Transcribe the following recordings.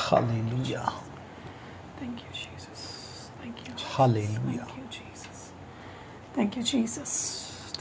Hallelujah. Thank you, Jesus. Thank you, Jesus. Hallelujah. Thank you, Jesus. Thank you, Jesus.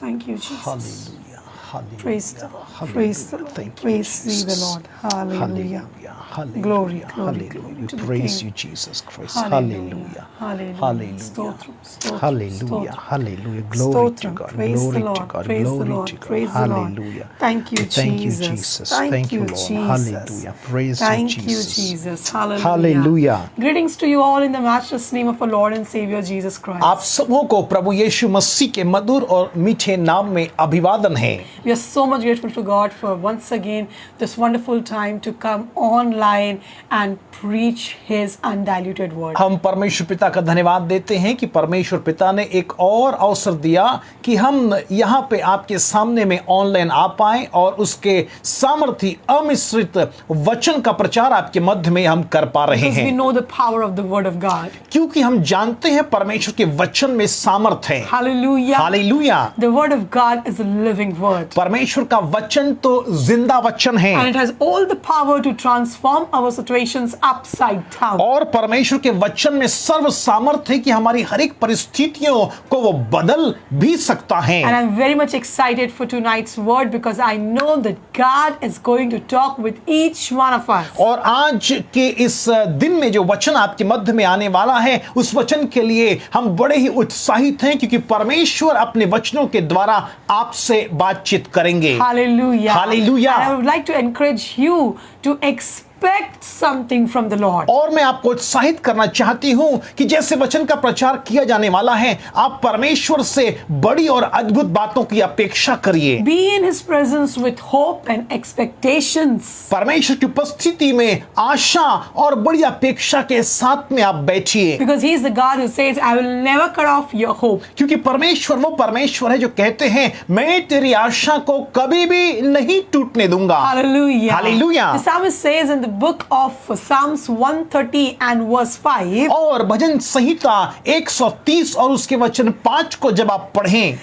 Thank you, Jesus. Hallelujah. Hallelujah. Praise the Lord. Hallelujah. Praise the Lord. Thank you, Praise thee the Jesus. Lord. Hallelujah. Hallelujah. Glory, Hallelujah. glory, Hallelujah. glory We to the praise King. you, Jesus Christ. Hallelujah. Hallelujah. Hallelujah. Hallelujah. Stotram, stotram, Hallelujah. stotram. Hallelujah. Glory to Stotram. God. Praise the Glory to Lord. God. Praise the Glory Lord. to God. Praise the Lord. Hallelujah. Thank you, We thank you, Jesus. Jesus. Thank Thank you, you, Lord. Jesus. Hallelujah. Praise you, Thank you, Jesus. Jesus. Hallelujah. Hallelujah. Greetings to you all in the matchless name of our Lord and Savior Jesus Christ. आप सबों को प्रभु यीशु मसीह के मधुर और मीठे नाम में अभिवादन है। We are so much grateful to God for once again this wonderful time to come online and preach His undiluted word. हम परमेश्वर पिता का धन्यवाद देते हैं कि परमेश्वर पिता ने एक और अवसर दिया कि हम यहाँ पे आपके सामने में ऑनलाइन आ पाएं और उसके सामर्थ्य अमिश्रित वचन का प्रचार आपके मध्य में हम कर पा रहे Because we हैं, know the power of the word of God. क्योंकि हम जानते हैं परमेश्वर के वचन में सामर्थ्य है। Hallelujah. Hallelujah. The word of God is a living word. परमेश्वर का वचन तो जिंदा वचन है And it has all the power to transform our situations upside down. और परमेश्वर के वचन में सर्व सामर्थ्य है कि हमारी हर एक परिस्थितियों को वो बदल भी सकता है। And I'm very much excited for tonight's word because I know that God is going to talk with each one of us. और आज के इस दिन में जो वचन आपके मध्य में आने वाला है उस वचन के लिए हम बड़े ही उत्साहित हैं क्योंकि परमेश्वर अपने वचनों के द्वारा आपसे बातचीत करेंगे। Hallelujah. Hallelujah. And I would like to encourage you to expect something from the Lord. और मैं आपको उत्साहित करना चाहती हूं कि जैसे वचन का प्रचार किया जाने वाला है आप परमेश्वर से बड़ी और अद्भुत बातों की अपेक्षा करिए। Be in His presence with hope and expectations. परमेश्वर की उपस्थिति में आशा और बड़ी अपेक्षा के साथ में आप बैठिए, Because He is the God who says, I will never cut off your hope. क्योंकि परमेश्वर वो परमेश्वर है जो कहते हैं मैं तेरी आशा को कभी भी नहीं टूटने दूंगा। Hallelujah. Hallelujah. The psalmist says in the book of Psalms 130 and verse 5, और भजन संहिता 130 और उसके वचन 5 को जब आप पढ़ें,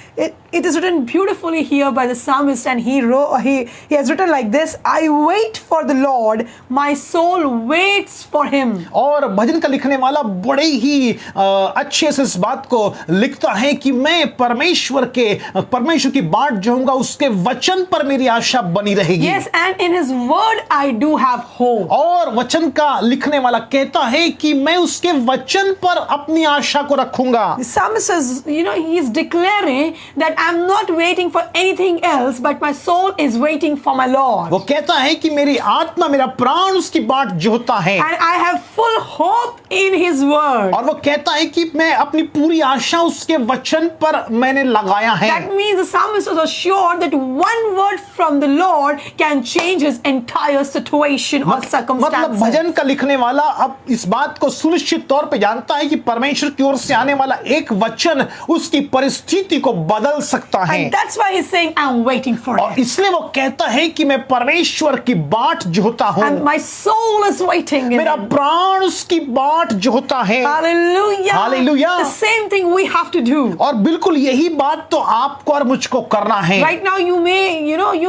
it is written beautifully here by the psalmist, and he has written like this: I wait for the Lord, my soul waits for Him. और भजन का लिखने वाला बड़े ही अच्छे से इस बात को लिखता है कि मैं परमेश्वर की बाट जो हूँगा उसके वचन पर मेरी आशा बनी रहेगी। Yes, and in His word I do have hope. और वचन का लिखने वाला कहता है कि मैं उसके वचन पर अपनी आशा को रखूंगा। The psalmist says, he is declaring that I'm not waiting for anything else, but my soul is waiting for my Lord. वो कहता है कि मेरी आत्मा मेरा प्राण उसकी बाट जोहता है And I have full hope in His word. और वो कहता है कि मैं अपनी पूरी आशा उसके वचन पर मैंने लगाया है। That means the psalmist was assured that one word from the Lord can change his entire situation or मतलब circumstances. भजन का लिखने वाला अब इस बात को सुनिश्चित तौर पे जानता है कि परमेश्वर की ओर से आने वाला एक वचन उसकी परिस्थिति को बदल सकता है। And that's why he's saying, I'm waiting for और it. इसलिए वो कहता है कि मैं परमेश्वर की बाट जोहता हूँ, And my soul is waiting in मेरा him. प्राण उसकी बाट जोहता है। Hallelujah. Hallelujah. The same thing we have to do. और बिल्कुल यही बात तो आपको और मुझको करना है। Right now you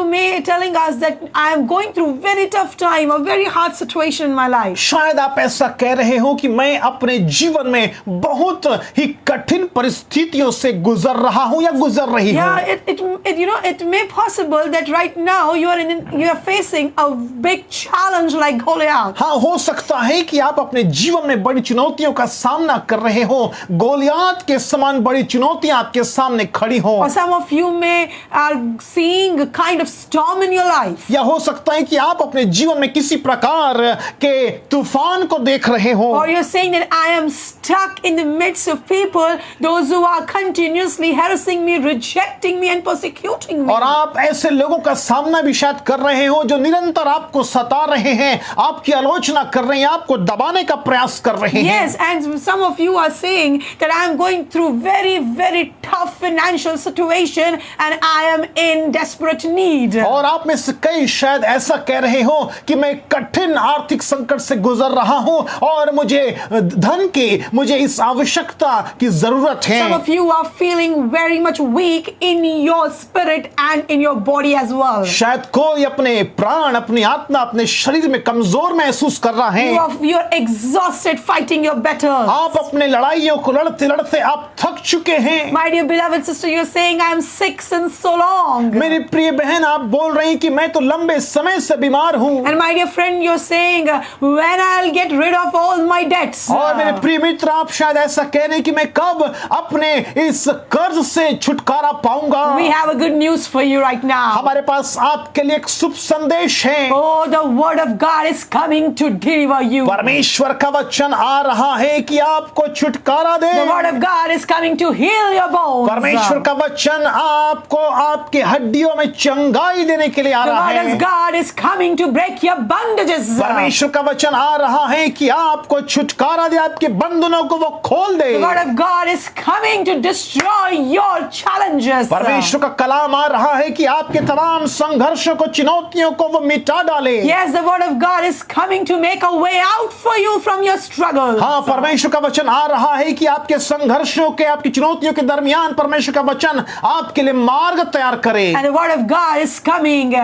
may telling us that I am going through very tough time, a very hard situation in my life. शायद आप ऐसा कह रहे हो कि मैं अपने जीवन में बहुत ही कठिन परिस्थितियों से गुजर रहा हूं या गुजर रही हूं। Yeah, it may possible that right now you are facing a big challenge like Goliath. हाँ, हो सकता है कि आप अपने जीवन में बड़ी चुनौतियों का सामना कर रहे हो, गोलियात के समान बड़ी चुनौतियां आपके सामने खड़ी हो। Or some of you may are seeing a kind of storm in your life. या हो सकता है कि आप अपने जीवन में किसी प्रकार के तूफान को देख रहे हो। Or you're saying that I am stuck in the midst of people, those who are continuously harassing me, rejecting me and persecuting me. और आप ऐसे लोगों का सामना भी शायद कर रहे हो जो निरंतर आपको सता रहे हैं, आपकी आलोचना कर रहे हैं, आपको दबाने का प्रयास कर रहे हैं। Yes, and some of you are saying that I am going through very, very tough financial situation and I am in desperate need. और आप में से कई शायद ऐसा कह रहे हो कि मैं कठिन आर्थिक संकट से गुजर रहा हूं और मुझे धन की, मुझे इस आवश्यकता की जरूरत है। Some of you are feeling very much weak weak in your spirit and in your body as well. शायद कोई अपने प्राण, अपनी आत्मा, अपने शरीर में कमजोर महसूस कर रहा है। You're exhausted fighting your battles. आप अपने लड़ाइयों को लड़ते लड़ते आप थक चुके हैं। My dear beloved sister, you're saying I am sick since so long. मेरी प्रिय बहन, आप बोल रही कि मैं तो लंबे समय से बीमार हूँ। And my dear friend, you're saying when I'll get rid of all my debts. और मेरे प्रिय मित्र, आप शायद ऐसा कह रहे हैं कि मैं कब अपने इस कर्ज से छुटकारा पाऊंगा। We have a good news for you right now. हमारे पास आपके लिए एक शुभ संदेश है। Oh, the word of God is coming to deliver you. परमेश्वर का वचन आ रहा है कि आपको छुटकारा दे। The word of God is coming to heal your bones. परमेश्वर का वचन आपको आपके हड्डियों में चंगाई देने के लिए आ The रहा word है। of God is coming to break your bondages. परमेश्वर का वचन आ रहा है कि आपको छुटकारा दे, आपके बंधनों को वो खोल दे। The word of God is coming to destroy your challenges. परमेश्वर का कलाम आ रहा है कि आपके तमाम संघर्षों को, चुनौतियों को वो मिटा डाले। Yes, the word of God is coming to make a way out for you from your struggles. हाँ, परमेश्वर का वचन आ रहा है कि आपके संघर्षों के, आपकी चुनौतियों के दरमियान परमेश्वर का वचन आपके लिए मार्ग तैयार करे। And the word of God is coming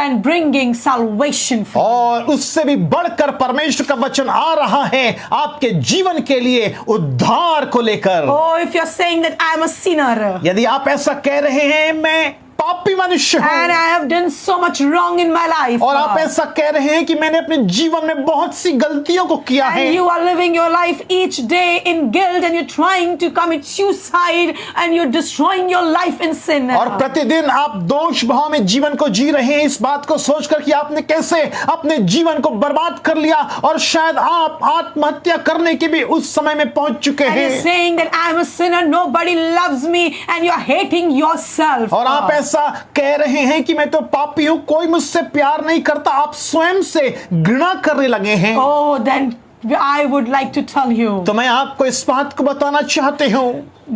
and bringing salvation for you. और उससे भी बढ़कर परमेश्वर का वचन आ रहा है आपके जीवन के लिए उद्धार को लेकर। Oh, if you're saying that I am a sinner यदि आप ऐसा कह रहे हैं मैं पापी मनुष्य हूँ, and I have done so much wrong in my life, और आप ऐसा कह रहे हैं कि मैंने अपने जीवन में बहुत सी गलतियों को किया है, and you are living your life each day in guilt and you're trying to commit suicide and you're destroying your life in sin. और प्रतिदिन आप दोष भाव में जीवन को जी रहे हैं, इस बात को सोचकर कि आपने कैसे अपने जीवन को बर्बाद कर लिया, और शायद आप आत्महत्या करने के भी उस समय में पहुंच चुके And you're हैं। saying that I'm a sinner, nobody loves me, and you're hating yourself. और आप ऐसा कह रहे हैं कि मैं तो पापी हूं, कोई मुझसे प्यार नहीं करता, आप स्वयं से घृणा करने लगे हैं। Oh, then I would like to tell you तो मैं आपको इस बात को बताना चाहते हूं,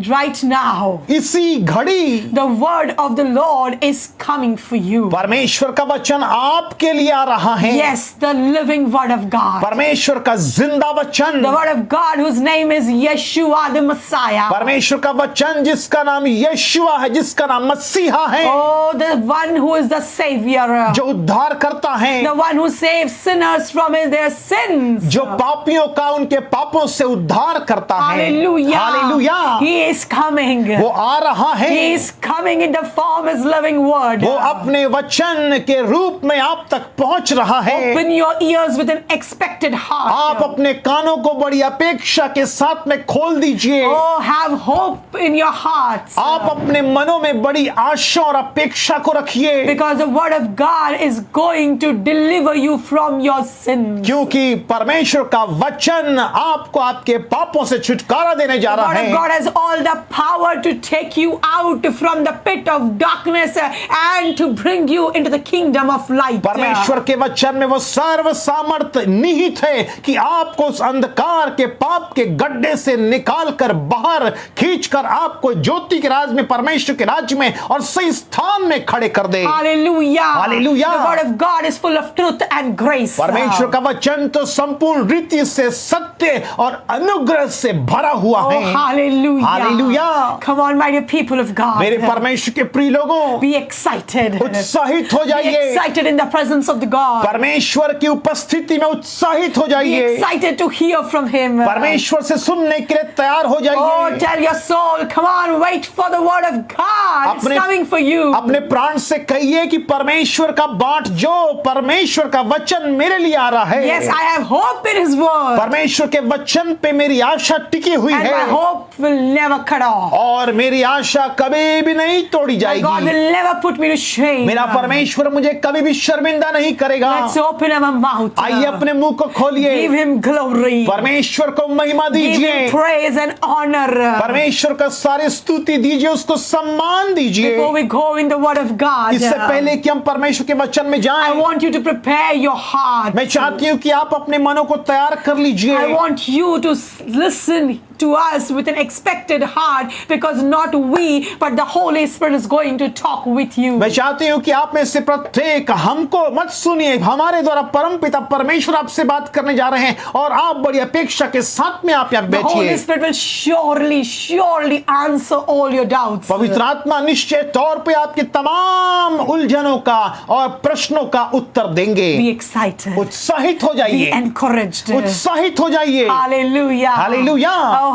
right now, इसी घड़ी the word of the Lord is coming for you. परमेश्वर का वचन आपके लिए आ रहा है। Yes, the living word of God. परमेश्वर का जिंदा वचन, The word of God whose name is Yeshua the Messiah. परमेश्वर का वचन जिसका नाम यीशुआ है, जिसका नाम मसीहा है, Oh, the one who is the Savior. जो उद्धार करता है, The one who saves sinners from their sins. जो पापियों का उनके पापों से उद्धार करता है। Hallelujah. Hallelujah. He is coming. वो आ रहा है। He is coming in the form as living word. वो अपने वचन के रूप में आप तक पहुंच रहा है। Open your ears with an expected heart. आप अपने कानों को बड़ी अपेक्षा के साथ में खोल दीजिए। Oh, have hope in your hearts. आप अपने मनों में बड़ी आशा और अपेक्षा को रखिए, Because the word of God is going to deliver you from your sins. क्योंकि परमेश्वर का वचन आपको आपके पापों से छुटकारा देने जा The रहा word of है। God has all the power to take you out from the pit of darkness and to bring you into the kingdom of light. परमेश्वर के वचन में वो सर्व सामर्थ निहित है कि आपको उस अंधकार के पाप के गड्ढे से निकाल कर बाहर खींचकर आपको ज्योति के राज में, परमेश्वर के राज्य में और सही स्थान में खड़े कर दे। Hallelujah. Hallelujah. The word of God is full of truth and grace. परमेश्वर का वचन तो संपूर्ण रीति से सत्य और अनुग्रह से भरा हुआ Oh, है। hallelujah. Hallelujah. Come on, my dear people of God. मेरे परमेश्वर के प्रिय लोगों, Be excited. उत्साहित हो Be जाइए। excited in the presence of the God. परमेश्वर की उपस्थिति में उत्साहित हो Be जाइए। excited to hear from Him. परमेश्वर से सुनने के लिए तैयार हो Oh, जाइए। tell your soul, come on, wait for the word of God. It's coming for you. अपने प्राण से कहिए कि परमेश्वर का बाट जो, परमेश्वर का वचन मेरे लिए आ रहा है। Yes, I have hope in His word. परमेश्वर के वचन पे मेरी आशा टिकी हुई And my है, hope will never cut off. और मेरी आशा कभी भी नहीं तोड़ी My God जाएगी। will never put me to shame. मेरा परमेश्वर मुझे कभी भी शर्मिंदा नहीं करेगा। Let's open our mouth. आइए अपने मुंह को खोलिए, Give Him glory. परमेश्वर को महिमा Give दीजिए, Him praise and honor. परमेश्वर का सारी स्तुति दीजिए, उसको सम्मान दीजिए। Before we go in the word of God, इससे पहले कि हम परमेश्वर के वचन में I जाएं, want you to prepare your heart. मैं चाहती हूँ कि आप अपने मनों को तैयार कर लीजिए। I want you to listen to us with an expected heart, because not we but the Holy Spirit is going to talk with you. मैं चाहती हूँ कि आप में से प्रत्येक हमको मत सुनिए, हमारे द्वारा परमपिता परमेश्वर आपसे बात करने जा रहे हैं और आप बड़ी अपेक्षा के साथ में आप यहाँ The Holy बैठिए। Spirit will surely answer all your doubts. पवित्र आत्मा निश्चय तौर पे आपकी तमाम उलझनों का और प्रश्नों का उत्तर देंगे। Be excited. उत्साहित हो Be जाइए, encouraged. उत्साहित हो जाइए। Hallelujah. Hallelujah. Oh,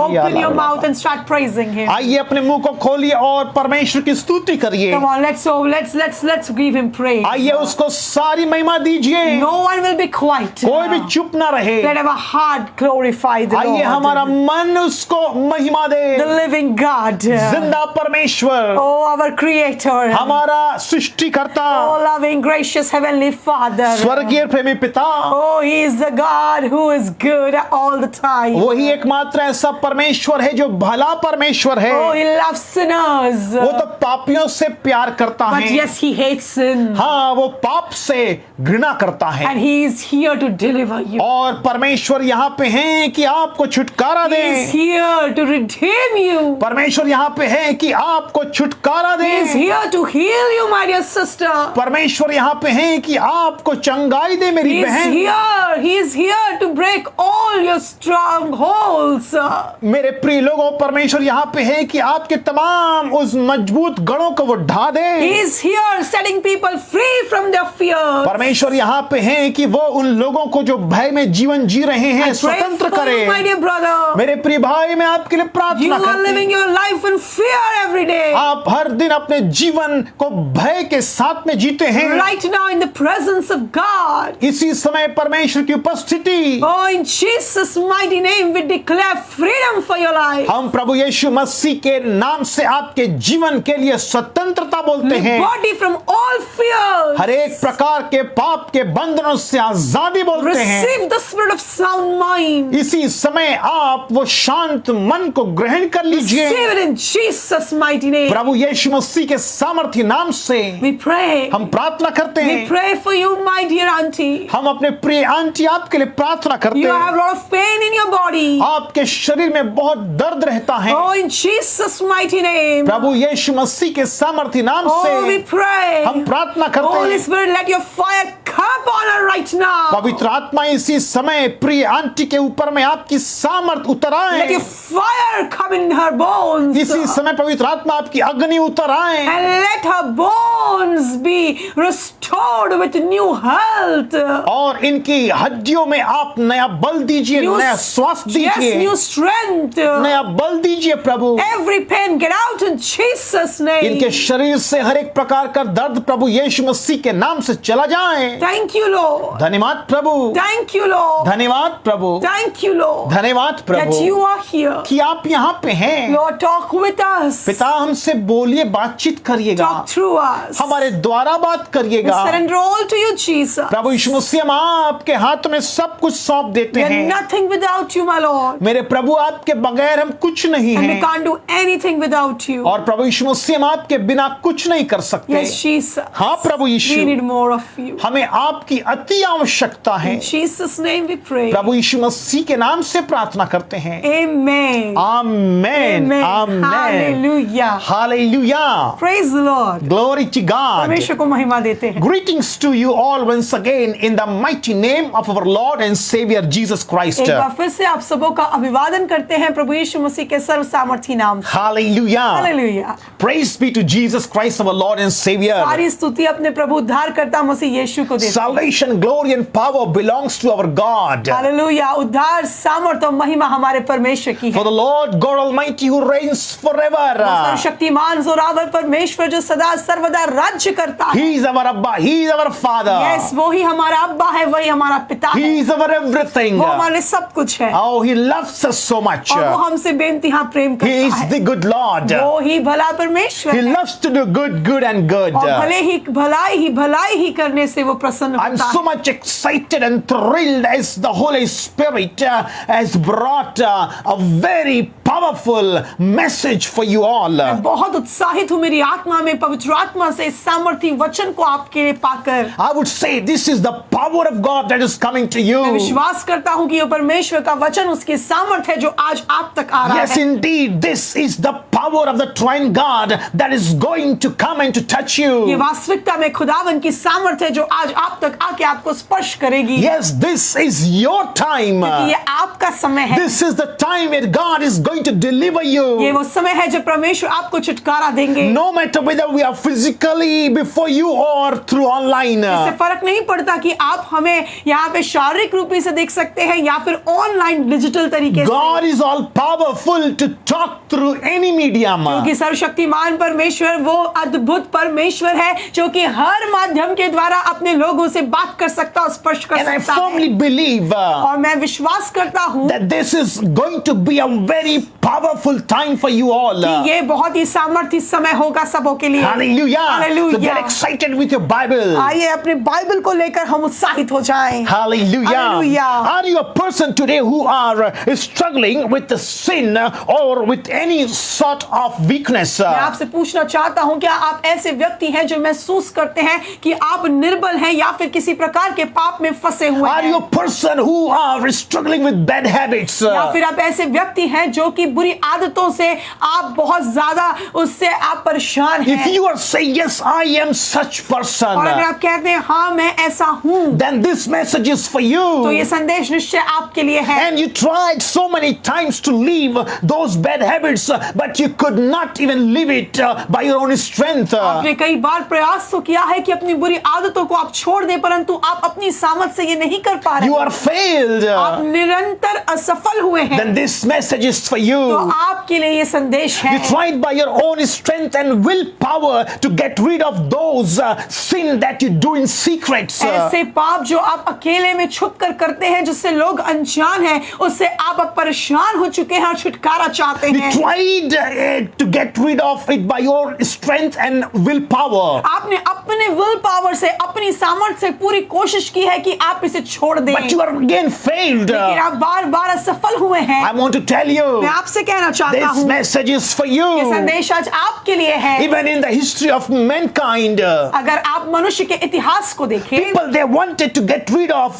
open your mouth and start praising Him. आइए अपने मुंह को खोलिए और परमेश्वर की स्तुति करिए। Come on, let's give Him praise. आइए उसको सारी महिमा दीजिए। No one will be quiet. कोई भी चुप ना रहे। Let our heart glorify the आइए हमारा Lord, मन उसको महिमा दे। the living God. जिंदा परमेश्वर, Oh, our Creator. हमारा सृष्टिकर्ता, Oh, loving, gracious Heavenly Father. स्वर्गीय प्रेमी पिता, Oh, He is the God who is good all the time. वही एकमात्र ऐसा परमेश्वर है जो भला परमेश्वर है। Oh, He loves sinners. वो तो पापियों से प्यार करता But है। yes, He hates sin. हाँ, वो पाप से घृणा करता है। And He is here to deliver you. और परमेश्वर यहाँ पे हैं कि आपको छुटकारा He is they. here to redeem you. परमेश्वर यहाँ पे है कि आपको छुटकारा He is they. here to heal you, my dear sister. परमेश्वर यहाँ पे है कि आपको चंगाई दे He मेरी is बहन। here. He is here to break all your strongholds. मेरे प्रिय लोगों, परमेश्वर यहाँ पे है कि आपके तमाम उस मजबूत गढ़ों को वो ढा दे। He is here setting people free from their fears. परमेश्वर यहाँ पे है कि वो उन लोगों को जो भय में जीवन जी रहे हैं Pray स्वतंत्र for you, my करे। dear brother. मेरे प्रिय भाई, मैं आपके लिए You प्रार्थना are living करती हूँ। your life in fear every day. आप हर दिन अपने जीवन को भय के साथ में जीते हैं। Right now, in the presence of God. इसी समय परमेश्वर की उपस्थिति, Oh, in Jesus' mighty name, we declare freedom for your life. हम प्रभु यीशु मसीह के नाम से आपके जीवन के लिए स्वतंत्रता बोलते हैं। Body from all fears. हर एक प्रकार के पाप के बंधनों से आजादी बोलते हैं। Receive the spirit of sound mind. इसी समय आप वो शांत मन को ग्रहण कर लीजिए। Receive it in Jesus' mighty name. प्रभु यीशु मसीह के सामर्थ्य नाम से We pray. हम प्रार्थना करते We हैं। pray for you, my dear auntie. हम अपने प्रिय आंटी आपके लिए प्रार्थना करते You have हैं। a lot of pain in your body. आपके शरीर में बहुत दर्द रहता है। Oh, in Jesus' mighty name. प्रभु यीशु मसीह के सामर्थ्य नाम Oh, we से pray. हम प्रार्थना करते Holy हैं। Spirit, let your fire come on her right now. पवित्र आत्मा इसी समय प्रिय आंटी के ऊपर में आपकी सामर्थ उतर Let your आए। fire come in her bones. इसी समय पवित्र आत्मा आपकी अग्नि उतर आए And let her bones be restored with new health. और इनकी हड्डियों में आप नया बल दीजिए, नया श्वास Yes, दीजिए, new strength. नया बल दीजिए प्रभु। Every pain get out in Jesus' name. इनके शरीर से हर एक प्रकार का दर्द प्रभु यीशु मसीह के नाम से चला जाए। Thank you, Lord. धन्यवाद प्रभु, Thank you, Lord. धन्यवाद प्रभु, Thank you, Lord. धन्यवाद That Prabhu you are here. कि आप यहाँ पे हैं। Lord, talk with us. पिता हमसे बोलिए, बातचीत करिएगा, Talk through us. हमारे द्वारा बात We करिएगा। surrender all to you, Jesus. प्रभु यीशु मसीह, हम आपके हाथ में सब कुछ सौंप देते We are हैं। nothing without you, my Lord. मेरे प्रभु, आपके बगैर हम कुछ नहीं And we हैं can't do anything without you. और प्रभु यीशु मसीह, हम आपके बिना कुछ नहीं कर सकते। Yes, Jesus. हाँ प्रभु We Yeshu, need more of you. हमें आपकी अति आवश्यकता है। In Jesus' name we pray. प्रभु यीशु मसीह के नाम से प्रार्थना करते हैं। Amen. Amen, Amen. Amen, Hallelujah. Hallelujah, Praise the Lord. Glory to God. परमेश्वर को महिमा देते हैं। Greetings to you all once again in the mighty name of our Lord and Savior Jesus Christ. एक बार फिर से आप सबों का अभिवादन करते हैं प्रभु यीशु मसीह के सर्व सामर्थी नाम से। Hallelujah. Hallelujah. Praise be to Jesus Christ our Lord and Savior. सारी स्तुति अपने प्रभु उद्धारकर्ता मसीह यीशु को देते हैं। Salvation, glory and power belongs to our God. Hallelujah. उद्धार, सामर्थ्य और महिमा हमारे परमेश्वर की है। For the Lord God Almighty who reigns forever. सर्वशक्तिमान जोरावर परमेश्वर जो सदा सर्वदा राज्य करता है। He is our Abba. He is our Father. Yes, वो ही हमारा अब्बा है, वही हमारा पिता है। He is our everything. वो हमारे सब कुछ है Oh, He loves us so much. और वो हमसे बेइंतहा प्रेम He करता is है। the good Lord. वो ही भला परमेश्वर He है loves to do good and good. और भलाई ही करने से वो प्रसन्न प्रसन्न I'm होता so है। much excited and thrilled as the Holy Spirit has brought a very powerful message for you all. मैं बहुत उत्साहित हूँ मेरी आत्मा में पवित्र आत्मा से इस सामर्थी वचन को आपके लिए पाकर। I would say this is the power of God that is coming to मैं you. विश्वास करता हूँ कि यह परमेश्वर का वचन उसकी सामर्थ है जो आज आप तक आ रहा Yes, है। indeed, this is the power of the Trine God that is going to come and to touch ये you. वास्तविकता में खुदावन की सामर्थ है जो आज आप तक आके आपको स्पर्श करेगी। Yes, this is your time. ये आपका समय है। This is the time where God is going to deliver ये you. वो समय है जब परमेश्वर आपको छुटकारा देंगे। No matter whether we are physically before you or through online. इससे फर्क नहीं पड़ता कि आप हमें यहाँ पे शारीरिक रूपी से देख सकते हैं या फिर ऑनलाइन डिजिटल तरीके से। God is all powerful to talk through any medium. क्योंकि सर्वशक्तिमान परमेश्वर वो अद्भुत परमेश्वर है जो कि हर माध्यम के द्वारा अपने लोगों से बात कर सकता और स्पर्श कर And I सकता firmly है। believe और मैं विश्वास करता हूँ that this is going to be a very powerful time for you all. कि ये बहुत ही सामर्थ्य समय होगा सबों के लिए। Hallelujah. So Hallelujah. get excited with your Bible. आइए अपने बाइबल को लेकर हम उत्साहित हो जाएं। Hallelujah. Hallelujah. Are you a person today who are struggling with the sin or with any sort of weakness? मैं आपसे पूछना चाहता हूं क्या आप ऐसे व्यक्ति हैं जो महसूस करते हैं कि आप निर्बल हैं या फिर किसी प्रकार के पाप में फंसे हुए Are you हैं? a person who are struggling with bad habits? या फिर आप ऐसे व्यक्ति हैं जो कि बुरी आदतों से आप बहुत ज्यादा उससे आप परेशान If हैं? you are saying yes, I am such person, और अगर आप कहते हैं हाँ मैं ऐसा हूँ, then this message is for तो you. ये संदेश निश्चय आपके लिए है। And you tried so many times to leave those bad habits, but you could not even leave it by your own strength. आपने कई बार प्रयास तो किया है कि अपनी बुरी आदतों को आप छोड़ दें, परंतु आप अपनी सामर्थ से ये नहीं कर पा रहे You हैं। are failed. आप निरंतर असफल हुए हैं। Then this message is for तो you. आपके लिए ये संदेश है। You tried by your own strength and willpower to get rid of those sin that you do in secrets. ऐसे पाप जो आप अकेले में छुप कर करते हैं जिससे लोग अनजान हैं, उससे आप अब परेशान हो चुके हैं और छुटकारा चाहते You हैं। tried to get rid of it by your strength and willpower. आपने अपने विल पावर से अपनी सामर्थ्य से पूरी कोशिश की है कि आप इसे छोड़ दें, But you are again failed. लेकिन आप बार बार असफल हुए हैं। I want to tell you, मैं आपसे कहना चाहता this हूँ message is for ये you. संदेश आज आपके लिए है। Even in the history of mankind, अगर आप मनुष्य के इतिहास को देखें, people they wanted to get rid of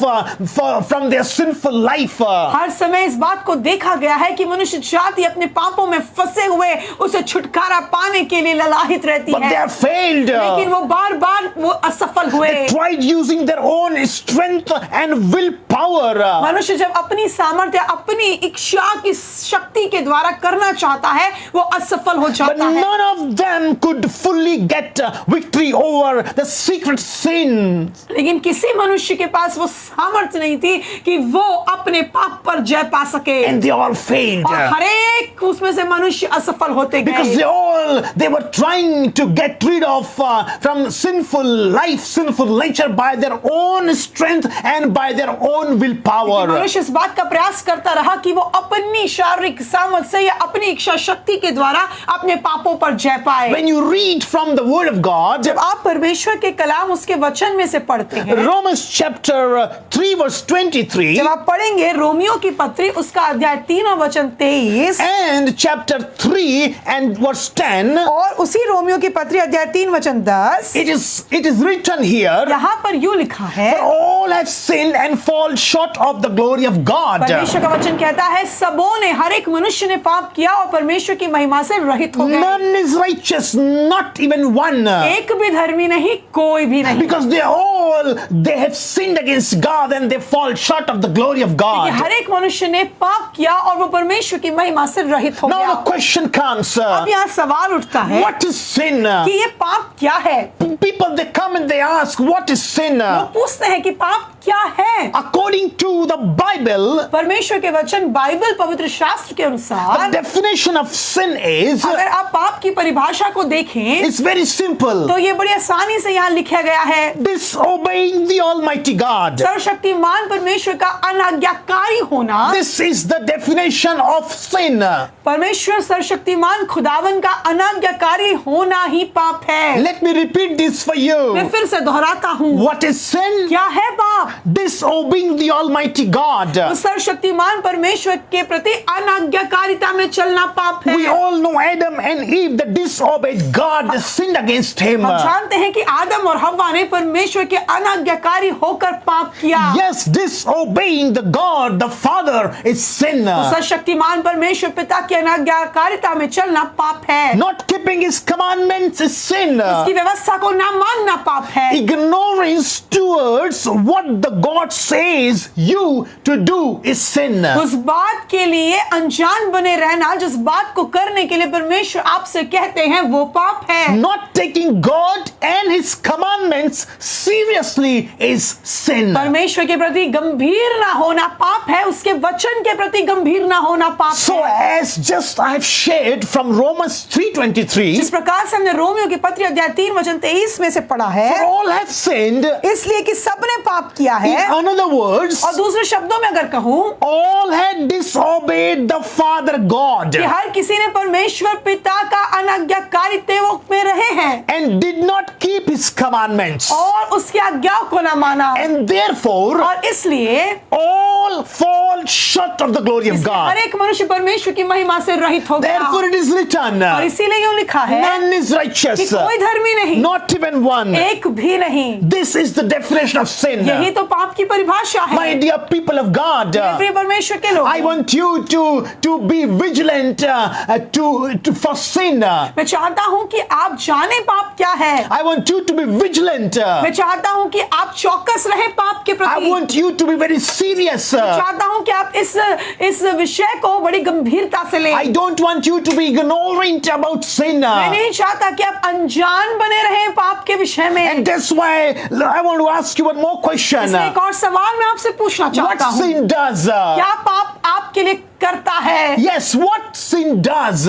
from their sinful life. हर समय इस बात को देखा गया है कि मनुष्य जाति अपने पापों में फंसे हुए उसे छुटकारा पाने के लिए ललाहित रहती But they है, have failed. लेकिन वो बार बार वो असफल हुए। They tried using their own strength and willpower. मनुष्य जब अपनी सामर्थ्य अपनी इच्छा की शक्ति के द्वारा करना चाहता है वो असफल हो But जाता है। none of them could fully get victory over the secret sins. लेकिन किसी मनुष्य के पास वो सामर्थ्य नहीं थी कि वो अपने पाप पर जय पा सके, And they all failed. और हर एक उसमें से मनुष्य असफल होते Because गए। they were trying to get rid of from sinful life, sinful nature by their own strength and by their own willpower. मनुष्य इस बात का प्रयास करता रहा कि वो अपनी शारीरिक सामर्थ्य से या अपनी इच्छा शक्ति के द्वारा अपने पापों पर जय पाए। When you read from the Word of God, जब आप परमेश्वर के कलाम उसके वचन में से पढ़ते हैं, Romans chapter 3 verse 23 जब आप पढ़ेंगे रोमियो की पत्री उसका अध्याय 3 और वचन 23 and chapter 3 and verse 10, और उसी रोमियो की पत्री अध्याय 3 वचन 10, it is written here, यहाँ पर यूं लिखा है, for all have sinned and fall short of the glory of God. परमेश्वर का वचन कहता है सबों ने, हर एक मनुष्य ने पाप किया और परमेश्वर की महिमा से रहित हो गए। None is righteous, not even one. एक भी धर्मी नहीं, कोई भी नहीं, Because they have sinned against God and they fall short of the glory of कि God. हर एक मनुष्य ने पाप किया और वो परमेश्वर की महिमा से रहित हो Now गया। the question comes, अब यहाँ सवाल उठता है what is sin? कि ये पाप क्या है। People they come and they ask, what is sin? लोग पूछते हैं कि पाप क्या है। According to the Bible, परमेश्वर के वचन बाइबल पवित्र शास्त्र के the अनुसार definition of sin is, अगर आप पाप की परिभाषा को देखें it's very simple. तो ये बड़ी आसानी से यहाँ लिखा गया है, disobeying the Almighty God. सर्वशक्तिमान परमेश्वर का अनाज्ञाकारी होना, This is the definition of sin. परमेश्वर सर्वशक्तिमान खुदावन का अनाज्ञाकारी होना ही पाप है। Let me repeat this for you. मैं फिर से दोहराता हूँ, What is sin? क्या है पाप? Disobeying the Almighty God. तो सर्वशक्तिमान परमेश्वर के प्रति अनाज्ञाकारिता में चलना पाप है। We all know Adam and Eve that disobeyed God, sinned against Him. हम जानते हैं कि आदम और हव्वा ने परमेश्वर के अनाज्ञाकारी होकर पाप किया। Yes, disobeying the God, the Father, is sin. सर्वशक्तिमान परमेश्वर पिता की अनाज्ञाकारिता में चलना पाप है। Not keeping His commandments is sin. उसकी व्यवस्था को ना मानना पाप है। Ignoring towards what the God says you to do is sin. उस बात के लिए अनजान बने रहना जिस बात को करने के लिए परमेश्वर आपसे कहते हैं वो पाप है। Not taking God and His commandments seriously is sin. परमेश्वर के प्रति गंभीर ना होना पाप है, उसके वचन के प्रति गंभीर ना होना पाप So है। as just I have shared from Romans 3:23, जिस प्रकार से हमने रोमियो की पत्री अध्याय 3 वचन 23 में से पढ़ा है, all have sinned. इसलिए कि सबने पाप किया है। In other words, और दूसरे शब्दों में अगर कहूं all had disobeyed the Father God कि हर किसी ने परमेश्वर पिता का अनाज्ञाकारी तेवों में रहे हैं and did not keep His commandments, और उसकी आज्ञाओं को न माना, and therefore और इसलिए all fall short of the glory of इसलिए God. हर एक मनुष्य परमेश्वर की महिमा से रहित हो गया। Therefore it is written, और इसीलिए यूं लिखा है none is कि righteous, कोई धर्मी नहीं, not even one. एक भी नहीं। This is the definition of sin. यही तो पाप की परिभाषा है। My dear people of God, प्रिय परमेश्वर के लोग, I want you to be vigilant for sin. मैं चाहता हूं कि आप जाने पाप क्या है। I want you to be vigilant. मैं चाहता हूं कि आप चौकस रहे पाप के I प्रति। want you to be very serious. चाहता हूं कि आप इस विषय को बड़ी गंभीरता से लें। I don't want you to be ignorant about sin. मैं नहीं चाहता कि आप अनजान बने रहें पाप के विषय में। And that's why I want to ask you one more question. इसलिए एक और सवाल मैं आपसे पूछना What चाहता हूं। sin does? क्या पाप आपके लिए करता है? Yes, what sin does?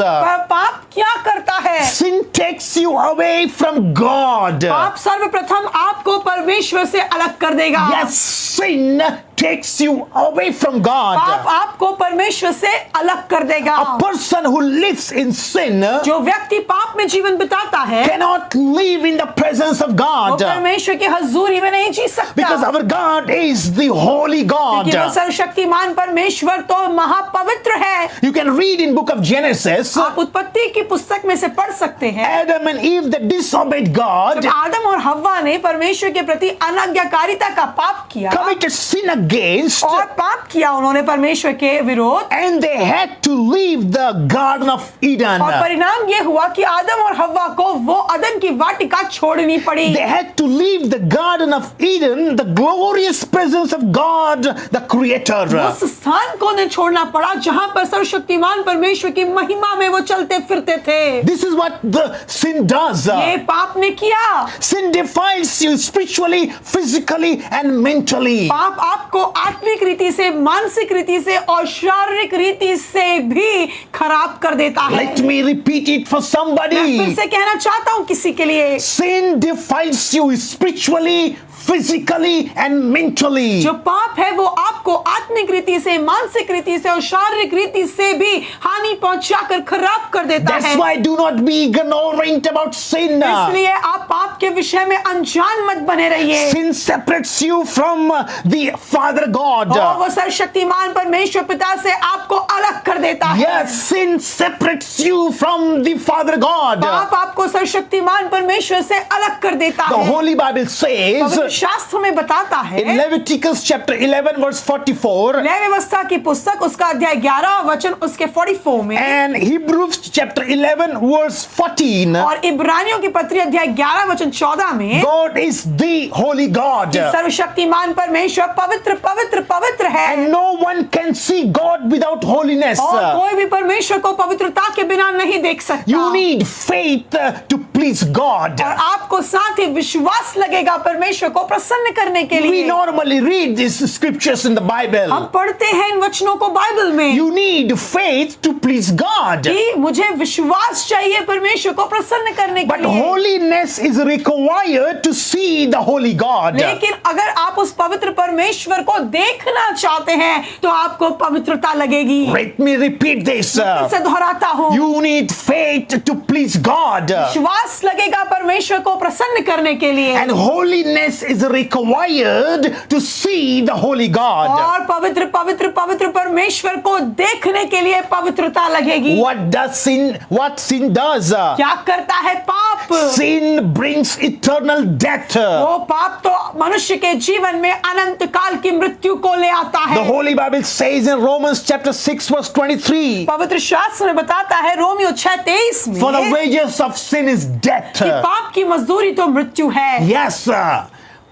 पाप क्या करता है? Sin takes you away from God. पाप सर्वप्रथम आपको परमेश्वर से अलग कर देगा। Yes, sin takes you away from God. पाप आपको परमेश्वर से अलग कर देगा। A person who lives in sin जो व्यक्ति पाप में जीवन बिताता है cannot live in the presence of वो God, परमेश्वर की हजूरी में नहीं जी because सकता। our God is the holy God. क्योंकि वो सर्वशक्तिमान परमेश्वर तो महापवित्र है। You can read in book of Genesis, आप उत्पत्ति की पुस्तक में से पढ़ सकते हैं Adam and Eve that disobeyed God जब आदम और हव्वा ने परमेश्वर के प्रति अनाज्ञाकारिता का पाप किया committed sin against, और पाप किया उन्होंने परमेश्वर के विरोध, and they had to leave the Garden of Eden. और परिणाम ये हुआ कि आदम और हव्वा को वो अदन की वाटिका छोड़नी पड़ी। They had to leave the Garden of Eden, the glorious presence of God, the Creator. उस स्थान को उन्हें छोड़ना पड़ा जहां पर सर्वशक्तिमान परमेश्वर की महिमा में वो चलते फिरते थे। This is what the sin does. ये पाप ने किया। Sin defiles you spiritually, physically, and mentally. पाप आपको आत्मिक रीति से, मानसिक रीति से और शारीरिक रीति से भी खराब कर देता है। Let me repeat it for मैं फिर somebody. से कहना चाहता हूं किसी के लिए, Sin defiles you spiritually, physically, and mentally. जो पाप है वो आपको आत्मिक रीति से, मानसिक रीति से और शारीरिक रीति से भी हानि पहुंचाकर खराब कर देता That's है। why do not be ignorant about sin. इसलिए आप पाप के विषय में अनजान मत बने रहिए। Sin separates you from the Father God. और वो सर्वशक्तिमान परमेश्वर पिता से आपको अलग कर देता है। Yes, sin separates you from the Father God. पाप आपको सर्वशक्तिमान परमेश्वर से अलग कर देता The है। Holy Bible says पवित्र शास्त्र में बताता है, in Leviticus chapter 11 verse 44 नई व्यवस्था की पुस्तक उसका अध्याय 11 वचन उसके 44 में and Hebrews chapter 11 verse 14, और इब्रानियों की पत्री अध्याय 11 वचन 14 में God is the holy God. सर्वशक्तिमान परमेश्वर पवित्र पवित्र पवित्र है And no one can see God without holiness. और कोई भी परमेश्वर को पवित्रता के बिना नहीं देख सकता। You need faith to please God. और आपको साथ ही विश्वास लगेगा परमेश्वर को प्रसन्न करने के We लिए। normally read these scriptures in the हम Bible. पढ़ते हैं इन वचनों को बाइबल में You need faith to please God. कि मुझे विश्वास चाहिए परमेश्वर को प्रसन्न करने के But लिए। holiness is required to see the holy God. लेकिन अगर आप उस पवित्र परमेश्वर को देखना चाहते हैं तो आपको पवित्रता लगेगी। Let me repeat this. फिर से दोहराता हूँ, You need faith to please God. विश्वास लगेगा परमेश्वर को प्रसन्न करने के लिए And holiness is required to see the holy God. और पवित्र पवित्र पवित्र परमेश्वर को देखने के लिए पवित्रता लगेगी। What sin does? क्या करता है पाप? Sin brings eternal death. वो पाप तो मनुष्य के जीवन में अनंत काल की मृत्यु को ले आता The है। Holy Bible says in Romans chapter 6 verse 23, पवित्र शास्त्र में बताता है रोमियो 6:23 में for the wages of sin is death. कि पाप की मजदूरी तो मृत्यु है। Yes,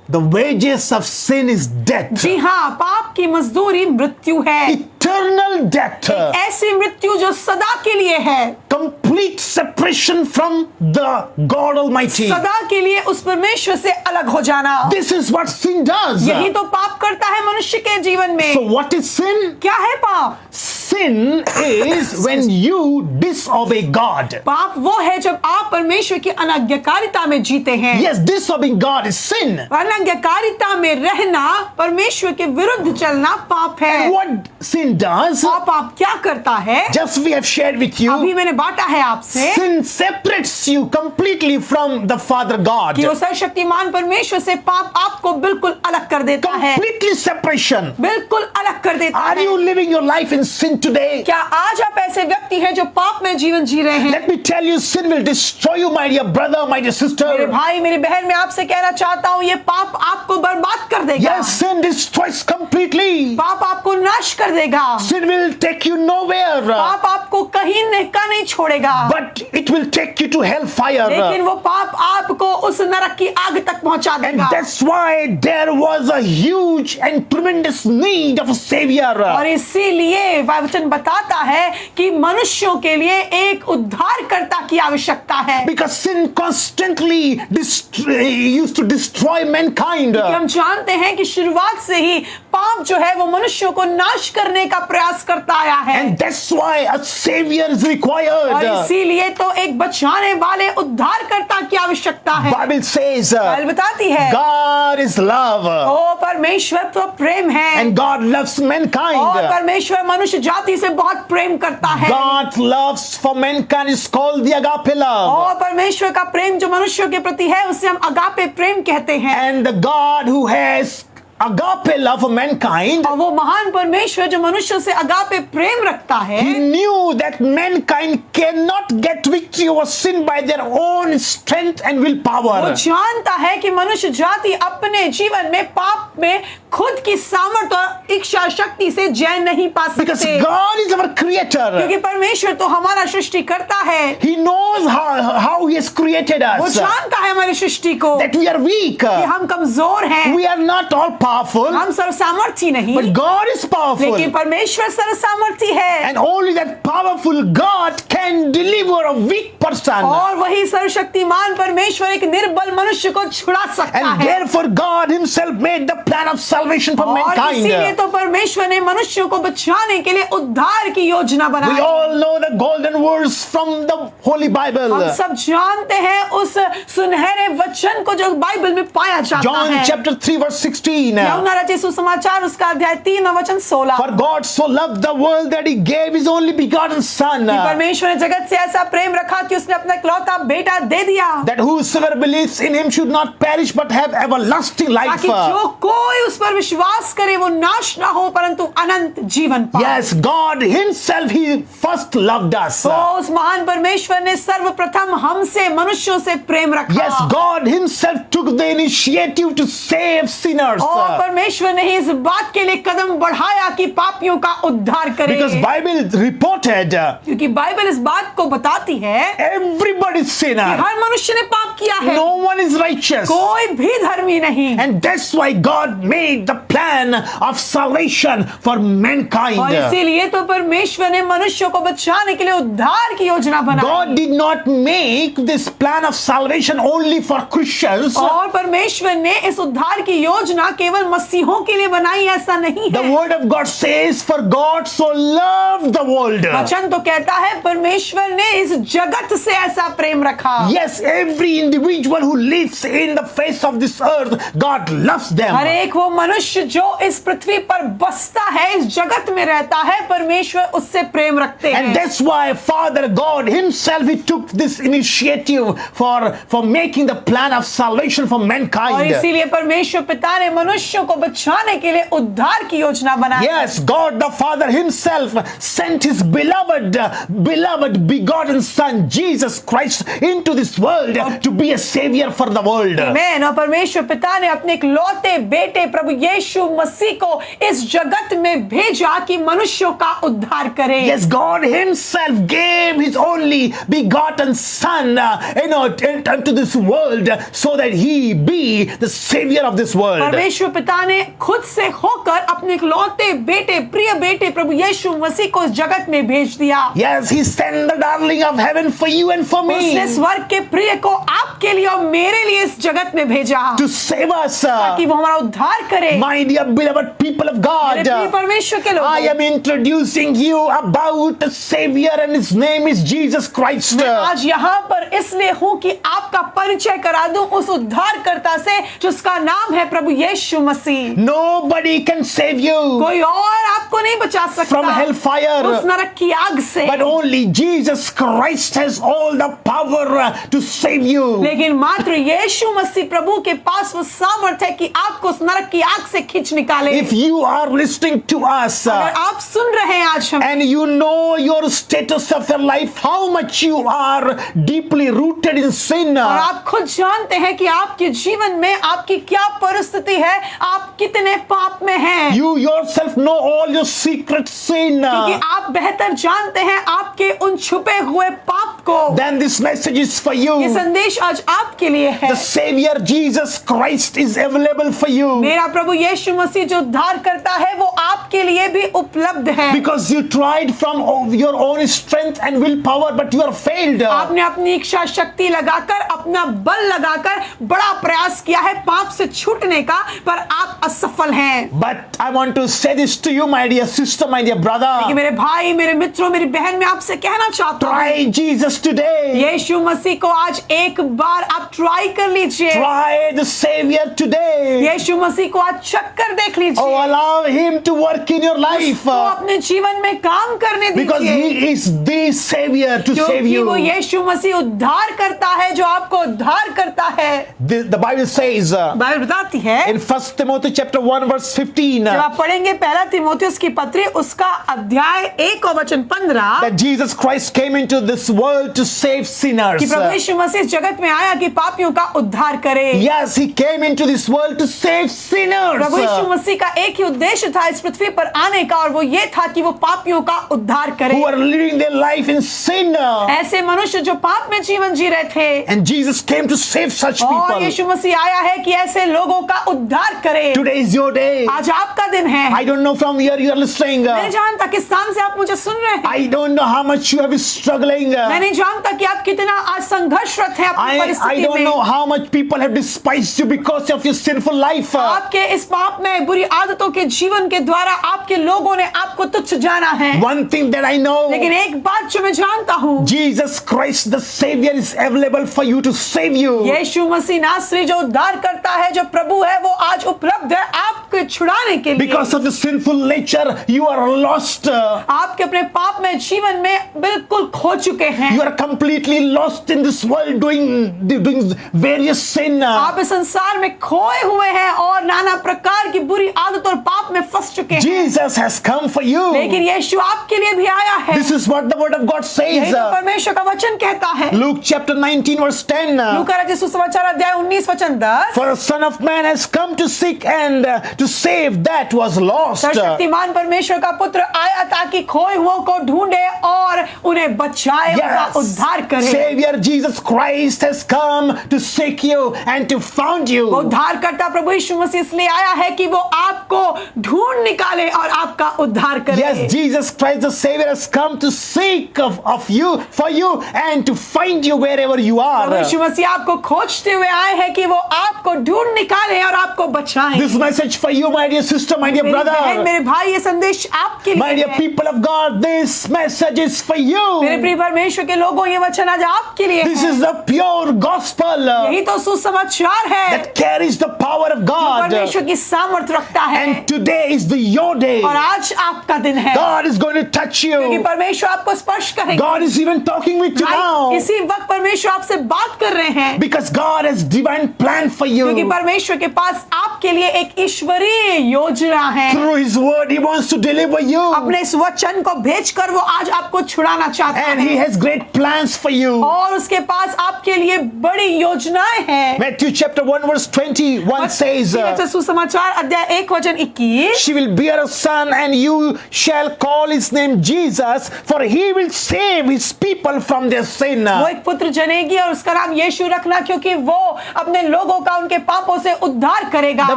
the wages of sin is death. जी हाँ, पाप की मजदूरी मृत्यु है। Eternal death. ऐसी मृत्यु जो सदा के लिए है, Complete separation from the God Almighty. सदा के लिए उस परमेश्वर से अलग हो जाना। This is what sin does. यही तो पाप करता है मनुष्य के जीवन में। So what is sin? क्या है पाप? Sin is when you disobey God. पाप वो है जब आप परमेश्वर की अनाज्ञाकारिता में जीते हैं। Yes, disobeying God is sin. अनाज्ञाकारिता में रहना, परमेश्वर के विरुद्ध चलना पाप है। What sin does? और पाप क्या करता है? Just we have shared with अभी you. मैंने बांटा है आपसे Sin separates you completely from the Father God. कि वो सर्वशक्तिमान परमेश्वर से पाप आपको बिल्कुल अलग कर देता है। Completely separation. बिल्कुल अलग कर देता Are है। you living your life in sin today? क्या आज आप ऐसे व्यक्ति हैं जो पाप में जीवन जी रहे हैं? Let me tell you, sin will destroy you, my dear brother, my dear मेरे sister. भाई मेरी बहन, मैं आपसे कहना चाहता हूँ, ये पाप आपको बर्बाद कर देगा। Yes, sin destroys completely. पाप आपको नाश कर देगा। Sin will take you nowhere, पाप आपको कहीं का नहीं छोड़ेगा, but it will take you to hellfire. लेकिन वो पाप आपको उस नरक की आग तक पहुंचा And देगा। that's why there was a huge and tremendous need of a savior. और इसीलिए वचन बताता है कि मनुष्यों के लिए एक उद्धारकर्ता की आवश्यकता है। Because sin constantly used to destroy mankind. कि हम जानते हैं कि शुरुआत से ही पाप जो है वो मनुष्यों को नाश करने का प्रयास करता आया है। And that's why a savior is और required. इसीलिए तो एक बचाने वाले उद्धारकर्ता की आवश्यकता है। Bible says बाइबल बताती है God is love ओ परमेश्वर तो प्रेम है and God loves और mankind. परमेश्वर मनुष्य जाति से बहुत प्रेम करता है। God's love for mankind is called the agape love. और परमेश्वर का प्रेम जो मनुष्यों के प्रति है उसे हम अगापे प्रेम कहते हैं। And the God who has agape love for mankind, और वो महान परमेश्वर जो मनुष्यों से अगापे प्रेम रखता है, he knew that mankind cannot get victory over sin by their own strength and वो willpower. जानता है कि मनुष्य जाति अपने जीवन में पाप में खुद की सामर्थ्य और इच्छा शक्ति से जय नहीं पा Because सकते, God is our creator. क्योंकि परमेश्वर तो हमारा सृष्टि करता है। He knows how he has created वो us. जानता है हमारी सृष्टि को That we are weak. कि हम कमजोर हैं, We are not all powerful. हम सर्वसामर्थी नहीं, But God is powerful. लेकिन परमेश्वर सर्वसामर्थी है। And only that powerful God can deliver a weak person. और वही सर्वशक्तिमान परमेश्वर एक निर्बल मनुष्य को छुड़ा सकता And है। therefore God himself made the plan of salvation for और इसीलिए mankind. तो परमेश्वर ने मनुष्यों को बचाने के लिए उद्धार की योजना We बनाई। all know the golden words from the Holy Bible. हम सब जानते हैं उस सुनहरे वचन को जो बाइबल में पाया जाता John है। chapter 3 verse 16. यूहन्ना रचित सुसमाचार उसका अध्याय 3 और वचन 16। For God so loved the world that he gave his only begotten son, परमेश्वर ने जगत से ऐसा प्रेम रखा कि उसने अपना इकलौता बेटा दे दिया, that whosoever believes in him should not perish but have everlasting life. ताकि जो कोई उस पर विश्वास करे वो नाश ना हो परंतु अनंत जीवन पाए। Yes, God himself, he first loved us. तो उस महान परमेश्वर ने सर्वप्रथम हमसे मनुष्यों से प्रेम रखा। Yes, God himself took took the initiative to save sinners. और परमेश्वर ने इस बात के लिए कदम बढ़ाया कि पापियों का उद्धार करे। Because Bible reported क्योंकि बाइबल इस बात को बताती है everybody is कि sinner. हर मनुष्य ने पाप किया है, No one is righteous. कोई भी धर्मी नहीं। And that's why God made the plan of salvation for और mankind. इसीलिए तो परमेश्वर ने मनुष्यों को बचाने के लिए उद्धार की योजना God बनाई। did not make this plan of salvation only for Christians. और परमेश्वर ने इस उद्धार की योजना केवल मसीहों के लिए बनाई, ऐसा नहीं The है। word of God says, for God so loved the world. वचन तो कहता है परमेश्वर ने इस जगत से ऐसा प्रेम रखा। Yes, every individual who lives in the face of this earth, God loves them. हर एक वो मनुष्य जो इस पृथ्वी पर बसता है, इस जगत में रहता है, परमेश्वर उससे प्रेम रखते And हैं। that's why Father God himself, he took this initiative for making the plan of salvation for और mankind. इसीलिए परमेश्वर पिता ने मनुष्यों को बचाने के लिए उद्धार की योजना बनाई। Yes, God the Father himself sent his beloved begotten Son Jesus Christ into this world to be a savior for the world. आमीन। और परमेश्वर पिता ने अपने इकलौते बेटे प्रभु यीशु मसीह को इस जगत में भेजा कि मनुष्यों का उद्धार करे। Yes, God himself gave his only begotten Son unto this world so that he be the savior of this world. परमेश्वर पिता ने खुद से होकर अपने इकलौते बेटे, प्रिय बेटे प्रभु यीशु मसीह को इस जगत में भेज दिया। Yes, he sent the darling of heaven for you and for me उसने स्वर्ग के प्रिय को आपके लिए और मेरे लिए इस जगत में भेजा to save us. ताकि वो हमारा उद्धार करे। My dear beloved people of मेरे God, प्रिय परमेश्वर के I लोग, am introducing you about a savior and his name is Jesus Christ. आज यहाँ पर इसलिए हूँ कि आपका परिचय करा दूं उस उद्धारकर्ता से जिसका नाम है प्रभु यीशु मसीह। Nobody can save you कोई और आपको नहीं बचा सकता from hellfire, उस नरक की आग से, but only Jesus Christ has all the power to save you. लेकिन मात्र यीशु मसीह प्रभु के पास वो सामर्थ्य है कि आपको उस नरक की आग से खींच निकाले। If you are listening to us अगर आप सुन रहे हैं आज हम, and you know your status of your life, how much you are deeply rooted in sin, और आप खुद जानते हैं कि आपके जीवन में आपकी क्या परिस्थिति है, आप कितने पाप में हैं, you yourself know all your secret sin, क्योंकि आप बेहतर जानते हैं आपके उन छुपे हुए पाप को। then this message is for ये you. संदेश आज आपके लिए है। The Savior Jesus Christ is available for you मेरा प्रभु यीशु मसीह जो उद्धार करता है वो आपके लिए भी उपलब्ध है। because you tried from your own strength and willpower, but you are failed. आपने अपनी इच्छा शक्ति लगाकर, अपना बल लगाकर बड़ा प्रयास किया है पाप से छूटने का, पर आप असफल हैं। But I want to say this to you, my dear sister, my dear कि brother. मेरे भाई, मेरे मित्रों, मेरी बहन, मैं आपसे कहना चाहता हूँ, Try Jesus today. यीशु मसीह को आज एक बार आप ट्राई कर लीजिए। Try the Savior today. यीशु मसीह को आज चक्कर देख Oh, लीजिए, allow Him to work in your life तो अपने जीवन में काम करने because दीजिए, He is the Savior to save क्योंकि वो you. यीशु मसीह उद्धार करता है, जो आपको उद्धार करता है। The Bible says बाइबल बताती है, in 1 Timothy chapter 1 verse 15 जब आप पढ़ेंगे पहला तीमुथियुस की पत्री उसका अध्याय 1 और वचन 15, that Jesus Christ came into this world to save sinners. कि प्रभु यीशु मसीह इस जगत में आया कि पापियों का उद्धार करे। Yes, He came into this world to save sinners. प्रभु यीशु मसीह का एक ही उद्देश्य था इस पृथ्वी पर आने का, और वो ये था कि वो पापियों का उद्धार करे। Who are living their life in sin. ऐसे मनुष्य जो पाप में जीवन जी रहे थे, And Jesus came to save such और people. यीशु मसीह आया है कि ऐसे लोगों का उद्धार करे। Today is your day. आज आपका दिन है। I don't know from where you are listening. मैं नहीं जानता किस स्थान से आप मुझे सुन रहे हैं, I don't know how much you have been struggling. मैं नहीं जानता कि आप कितना आज संघर्षरत हैं अपनी I परिस्थिति don't में। know how much people have despised you because of your sinful life. आपके इस पाप में, बुरी आदतों के जीवन के द्वारा आपके लोगों ने आपको तुच्छ जाना है। One thing that I know, लेकिन एक बात जो मैं जानता हूँ, Jesus Christ the Savior is available for you to save you. यीशु मसीह नासरी जो उद्धार करता है, जो प्रभु है, वो आज उपलब्ध है आपको छुड़ाने के लिए। Because of the sinful nature, you are lost. आपके अपने पाप में, जीवन में बिल्कुल खो चुके हैं। You are completely lost in this world doing various sin. आप इस संसार में खोए हुए हैं और नाना प्रकार की बुरी आदतों और पाप में फंस चुके हैं। Jesus has come for you. लेकिन यीशु आपके लिए भी आया है। This is what the word of God यही says. तो परमेश्वर का वचन कहता है। Luke chapter 19 verse 10. लूका रचित सुसमाचार अध्याय 19 वचन 10, For the Son of Man has come to seek and to save that was lost. सर्वशक्तिमान परमेश्वर का पुत्र आया ताकि खोए हुओं को ढूंढे और उन्हें बचाए, उनका उद्धार करे। Savior Jesus Christ has come to seek you and to found you. वो उद्धार करता प्रभु यीशु मसीह इसलिए आया है कि वो आपको ढूंढ निकाले और आपका उद्धार करे। Yes, Jesus Christ the Savior has come to seek of you, for you, and to find you wherever you Prabhu are. यीशु मसीह आपको खोजते हुए आए हैं कि वो आपको ढूंढ निकाले और आपको बचाएं। This message for you, my dear sister, my dear मेरी बहन, brother, मेरे भाई, ये संदेश आपके my लिए dear है। people of God, this message is for मेरे you. प्रिय परमेश्वर के लोगों, ये वचन आज आपके लिए This है। is the pure gospel यही तो सुसमाचार है that carries the power of जो God. परमेश्वर की सामर्थ रखता है। And today is your day. और आज आपका दिन है God is going to touch क्योंकि you. परमेश्वर आपको स्पर्श करेंगे। God is even talking with you Right? now इसी वक्त परमेश्वर आपसे बात कर रहे हैं because God has divine plan for क्योंकि you. परमेश्वर के पास आपके लिए एक ईश्वरीय योजना है। Through His word, He wants to deliver you. अपने इस वचन को भेजकर वो आज आपको छुड़ाना चाहता And He है has great plans for you. और उसके पास आपके लिए बड़ी योजनाएं हैं। Matthew chapter 1 verse 21 says, सुसमाचार अध्याय 1 वचन 21, She will bear a son and you shall call his name Jesus, for he will save his people from their sin. वो एक पुत्र जनेगी और उसका नाम यीशु रखना क्योंकि वो अपने लोगों का उनके पापों से उद्धार करेगा। The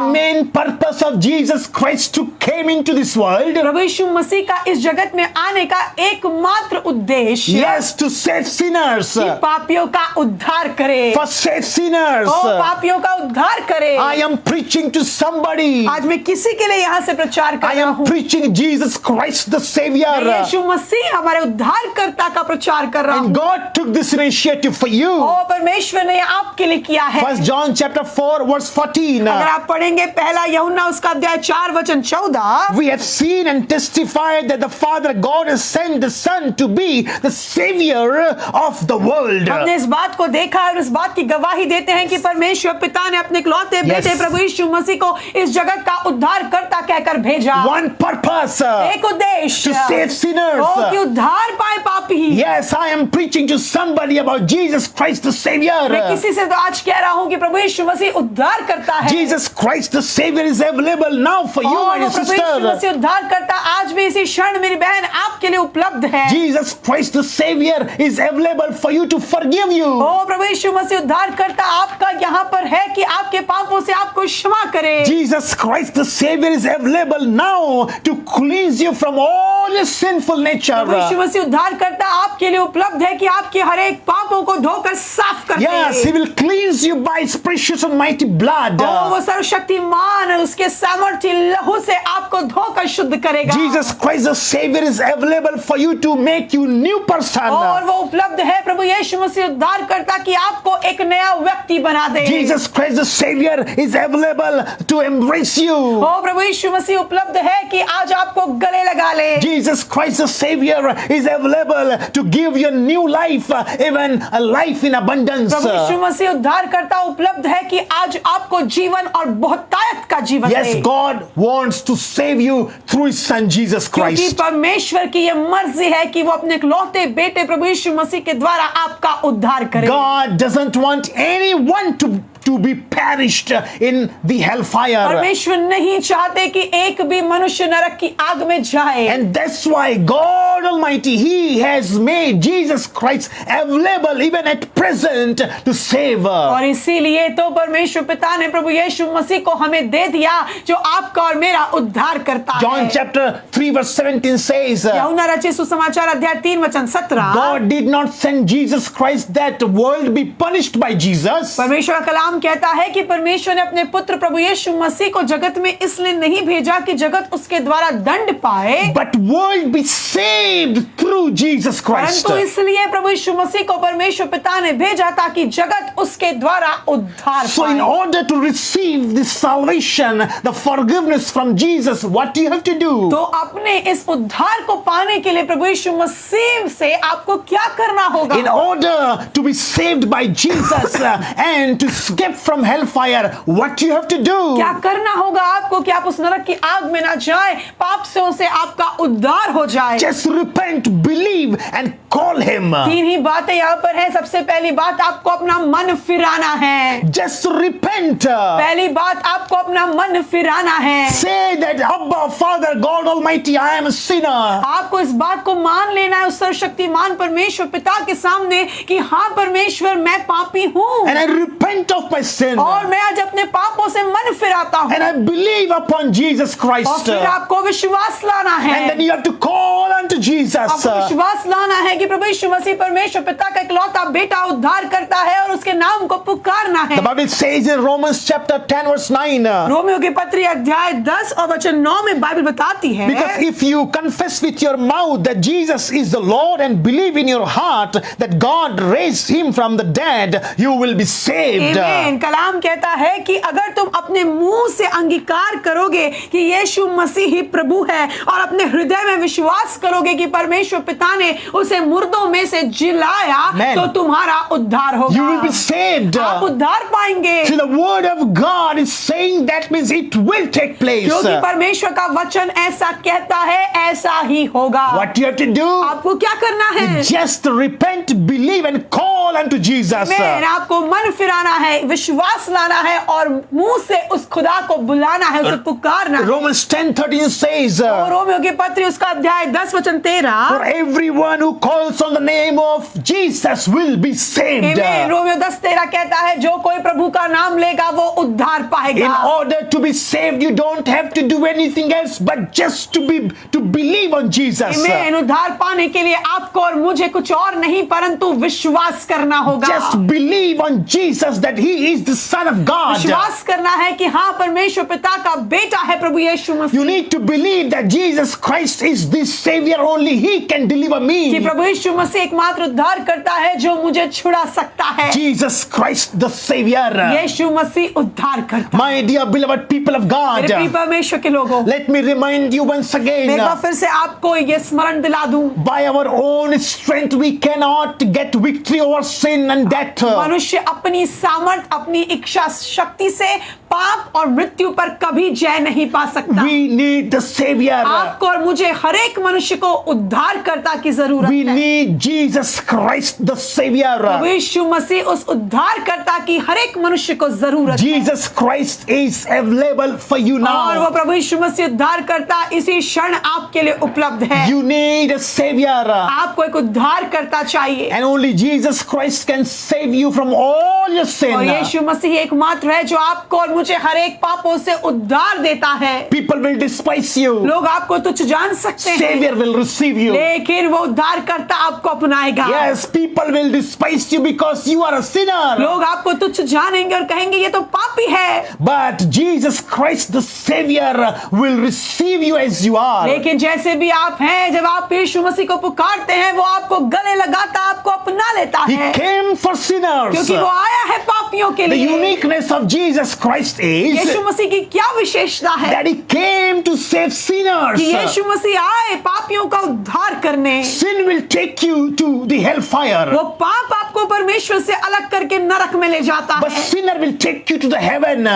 main purpose of Jesus Christ to came into this world, प्रभु यीशु मसीह का इस जगत में आने का एकमात्र उद्देश्य yes, to save sinners. कि पापियों का उद्धार करे। For save sinners. ओ पापियों का उद्धार करे। I am preaching to somebody. आज मैं किसी के लिए यहाँ से प्रचार कर I रहा am हूँ। preaching Jesus Christ the Savior. यीशु मसीह हमारे उद्धारकर्ता का प्रचार कर रहा And हूँ। God took this initiative for you. ओ परमेश्वर ने आपके लिए किया है। 1 John chapter 4 verse 14. अगर आप पढ़ेंगे पहला यूहन्ना उसका अध्याय 4 वचन 14, We have seen and testified that the Father God has sent the Son to be the Savior of the world. हमने इस बात को देखा और इस बात की गवाही देते हैं कि परमेश्वर पिता ने अपने इकलौते बेटे प्रभु यीशु मसीह को इस जगत का उद्धारकर्ता कहकर भेजा। One purpose, एक उद्देश्य, to save sinners. ओ कि उद्धार पाए पापी। Yes, I am preaching to somebody about Jesus Christ the मैं Savior. किसी से तो आज कह रहा हूँ कि प्रभु यीशु मसीह उद्धार करता है। Jesus Christ the Savior is available now for you, my और dear प्रभु यीशु sister. मसीह उद्धार करता आज भी इसी क्षण मेरी बहन आपके लिए उपलब्ध है। Jesus Christ the Savior is available for you to forgive you. ओ प्रभु यीशु मसीह उद्धार करता आपका यहाँ पर है कि आपके पापों से आपको क्षमा करे। Jesus Christ the Savior is available now to cleanse you from all your sinful nature. प्रभु यीशु मसीह उद्धार करता आपके लिए उपलब्ध है कि आपके हर एक पापों को धोकर साफ कर दे। Yes, He will cleanse you by His precious and mighty blood. ओ वो सर्वशक्तिमान उसके सामर्थ्य लहू से आपको धोकर शुद्ध करेगा। Jesus Christ the Savior is available for you to make you new person. और वो उपलब्ध है प्रभु यीशु मसीह उद्धार करता कि आपको एक नया व्यक्ति बना दे। Jesus Christ the Savior is available to embrace you. ओ प्रभु यीशु मसीह उपलब्ध है कि आज आपको गले लगा ले। Jesus Christ the Savior is available to give you a new life, even a life in abundance. प्रभु यीशु मसीह उद्धार करता उपलब्ध है कि आज आपको जीवन और बहुतायत का जीवन दे। Yes, God wants to save you through His Son Jesus क्योंकि Christ. परमेश्वर की ये मर्जी है कि वो अपने इकलौते बेटे प्रभु यीशु मसीह के द्वारा आपका उद्धार करे। God doesn't want anyone to be perished in the hellfire. परमेश्वर नहीं चाहते कि एक भी मनुष्य नरक की आग में जाए। And that's why God Almighty, He has made Jesus Christ available even at present to save. और इसीलिए तो परमेश्वर पिता ने प्रभु यीशु मसीह को हमें दे दिया जो आपका और मेरा उद्धार करता है। John chapter 3 verse 17 says, यूहन्ना रचित सुसमाचार अध्याय 3 वचन 17, God did not send Jesus Christ that the world be punished by Jesus, परमेश्वर का कलाम कहता है कि परमेश्वर ने अपने पुत्र प्रभु यीशु मसीह को जगत में इसलिए नहीं भेजा कि जगत उसके द्वारा दंड पाए, but world be saved through Jesus Christ. परंतु इसलिए प्रभु यीशु मसीह को परमेश्वर पिता ने भेजा ताकि जगत उसके द्वारा उद्धार So in पाए। order to receive this salvation, the forgiveness from Jesus, what do you have to do? तो अपने इस उद्धार को पाने के लिए प्रभु यीशु मसीह से आपको क्या करना होगा? In order to be saved by Jesus and to escape from hellfire, what you have to do? क्या करना होगा आपको कि आप उस नरक की आग में ना जाए, पापों से आपका उद्धार हो जाए? Just repent, believe and call him. तीन ही बातें यहाँ पर हैं। सबसे पहली बात, आपको अपना मन फिराना है। Just repent. पहली बात, आपको अपना मन फिराना है। Say that, Abba, Father, God Almighty, I am a sinner. आपको इस बात को मान लेना है उस सर्वशक्तिमान परमेश्वर पिता के सामने कि हाँ परमेश्वर, मैं पापी हूँ And I repent of my sin. और मैं आज अपने पापों से मन फिराता हूँ। And I believe upon Jesus और Christ. फिर आपको विश्वास लाना है। And then you have to call unto Jesus. आपको विश्वास लाना है कि प्रभु यीशु मसीह परमेश्वर पिता का इकलौता बेटा उद्धार करता है और उसके नाम को पुकारना है। The Bible says in Romans chapter 10 verse 9. Romeo की पत्री अध्याय 10 और वचन 9 में बाइबल बताती है, Because if you confess with your mouth that Jesus is the Lord and believe in your heart that God raised him from the dead, you will be saved. आमीन। कलाम कहता है कि अगर तुम अपने मुंह से अंगीकार करोगे कि यीशु मसीह ही प्रभु है और अपने हृदय में विश्वास करोगे कि परमेश्वर पिता ने उसे मुर्दों में से जिलाया, Amen. तो तुम्हारा उद्धार होगा। You will be saved. आप उद्धार पाएंगे। So the word of God is saying that means it will take place. क्योंकि परमेश्वर का वचन ऐसा कहता है, ऐसा ही होगा। What you have to do? आपको क्या करना है? Just repent, believe and call unto Jesus. मैंने आपको मन फिराना है, विश्वास लाना है और मुंह से उस खुदा को बुलाना है, उसे पुकारना है। Romans 10:13 says, और रोमियो की पत्री उसका अध्याय 10 वचन 13, for everyone who calls on the name of Jesus will be saved. आमीन। रोमियो 10:13 कहता है, जो कोई प्रभु का नाम लेगा वो उद्धार पाएगा। In order to be saved, you don't have to do anything else but just to believe on Jesus. आमीन। उद्धार पाने के लिए आपको और मुझे कुछ और नहीं परंतु विश्वास करना होगा। Just believe on Jesus that he is the Son of God. विश्वास करना है कि हाँ परमेश्वर पिता का बेटा है प्रभु यीशु You Masih. need to believe that Jesus Christ is the Savior. Only He can deliver कि me. प्रभु यीशु मसीह एकमात्र उद्धार करता है जो मुझे छुड़ा सकता है। Jesus Christ the Savior. यीशु मसीह उद्धार करता है। My dear beloved people of God, मेरे प्रिय परमेश्वर के लोगों, let me remind you once मैं again, एक बार फिर से आपको ये स्मरण दिला दूं, by our own strength we cannot get victory over sin and death. मनुष्य अपनी सामर्थ, अपनी इच्छा शक्ति से पाप और मृत्यु पर कभी जय नहीं पा सकता। We need the Savior. आपको और मुझे हर एक मनुष्य को उद्धारकर्ता की जरूरत We है। need Jesus Christ the Savior. प्रभु यीशु मसीह उस उद्धारकर्ता की हर एक मनुष्य को जरूरत है। Jesus Christ is available for you और वो now. प्रभु यीशु मसीह उद्धारकर्ता इसी क्षण आपके लिए उपलब्ध है। You need a Savior. आपको एक उद्धारकर्ता चाहिए And only Jesus Christ can save you from all your और sin. यीशु मसीह एकमात्र है जो आपको और मुझे हर एक पापों से उद्धार देता है। People will despise you. लोग आपको तुच्छ जान सकते हैं, Savior will receive you. लेकिन वो उद्धारकर्ता आपको अपनाएगा। Yes, people will despise you because you are a sinner. लोग आपको तुच्छ जानेंगे और कहेंगे ये तो पापी है, But Jesus Christ the Savior will receive you as you are. लेकिन जैसे भी आप हैं, जब आप यीशु मसीह को पुकारते हैं वो आपको गले लगाता, आपको अपना लेता He है, came for sinners. क्योंकि वो आया है पापियों के The लिए। uniqueness of Jesus Christ is यीशु मसीह की क्या विशेषता है that He came to save sinners. कि यीशु मसीह आए पापियों का उद्धार करने। Sin will take you to the hellfire, वो पाप आपको परमेश्वर से अलग करके नरक में ले जाता but है, sinner will take you to the heaven.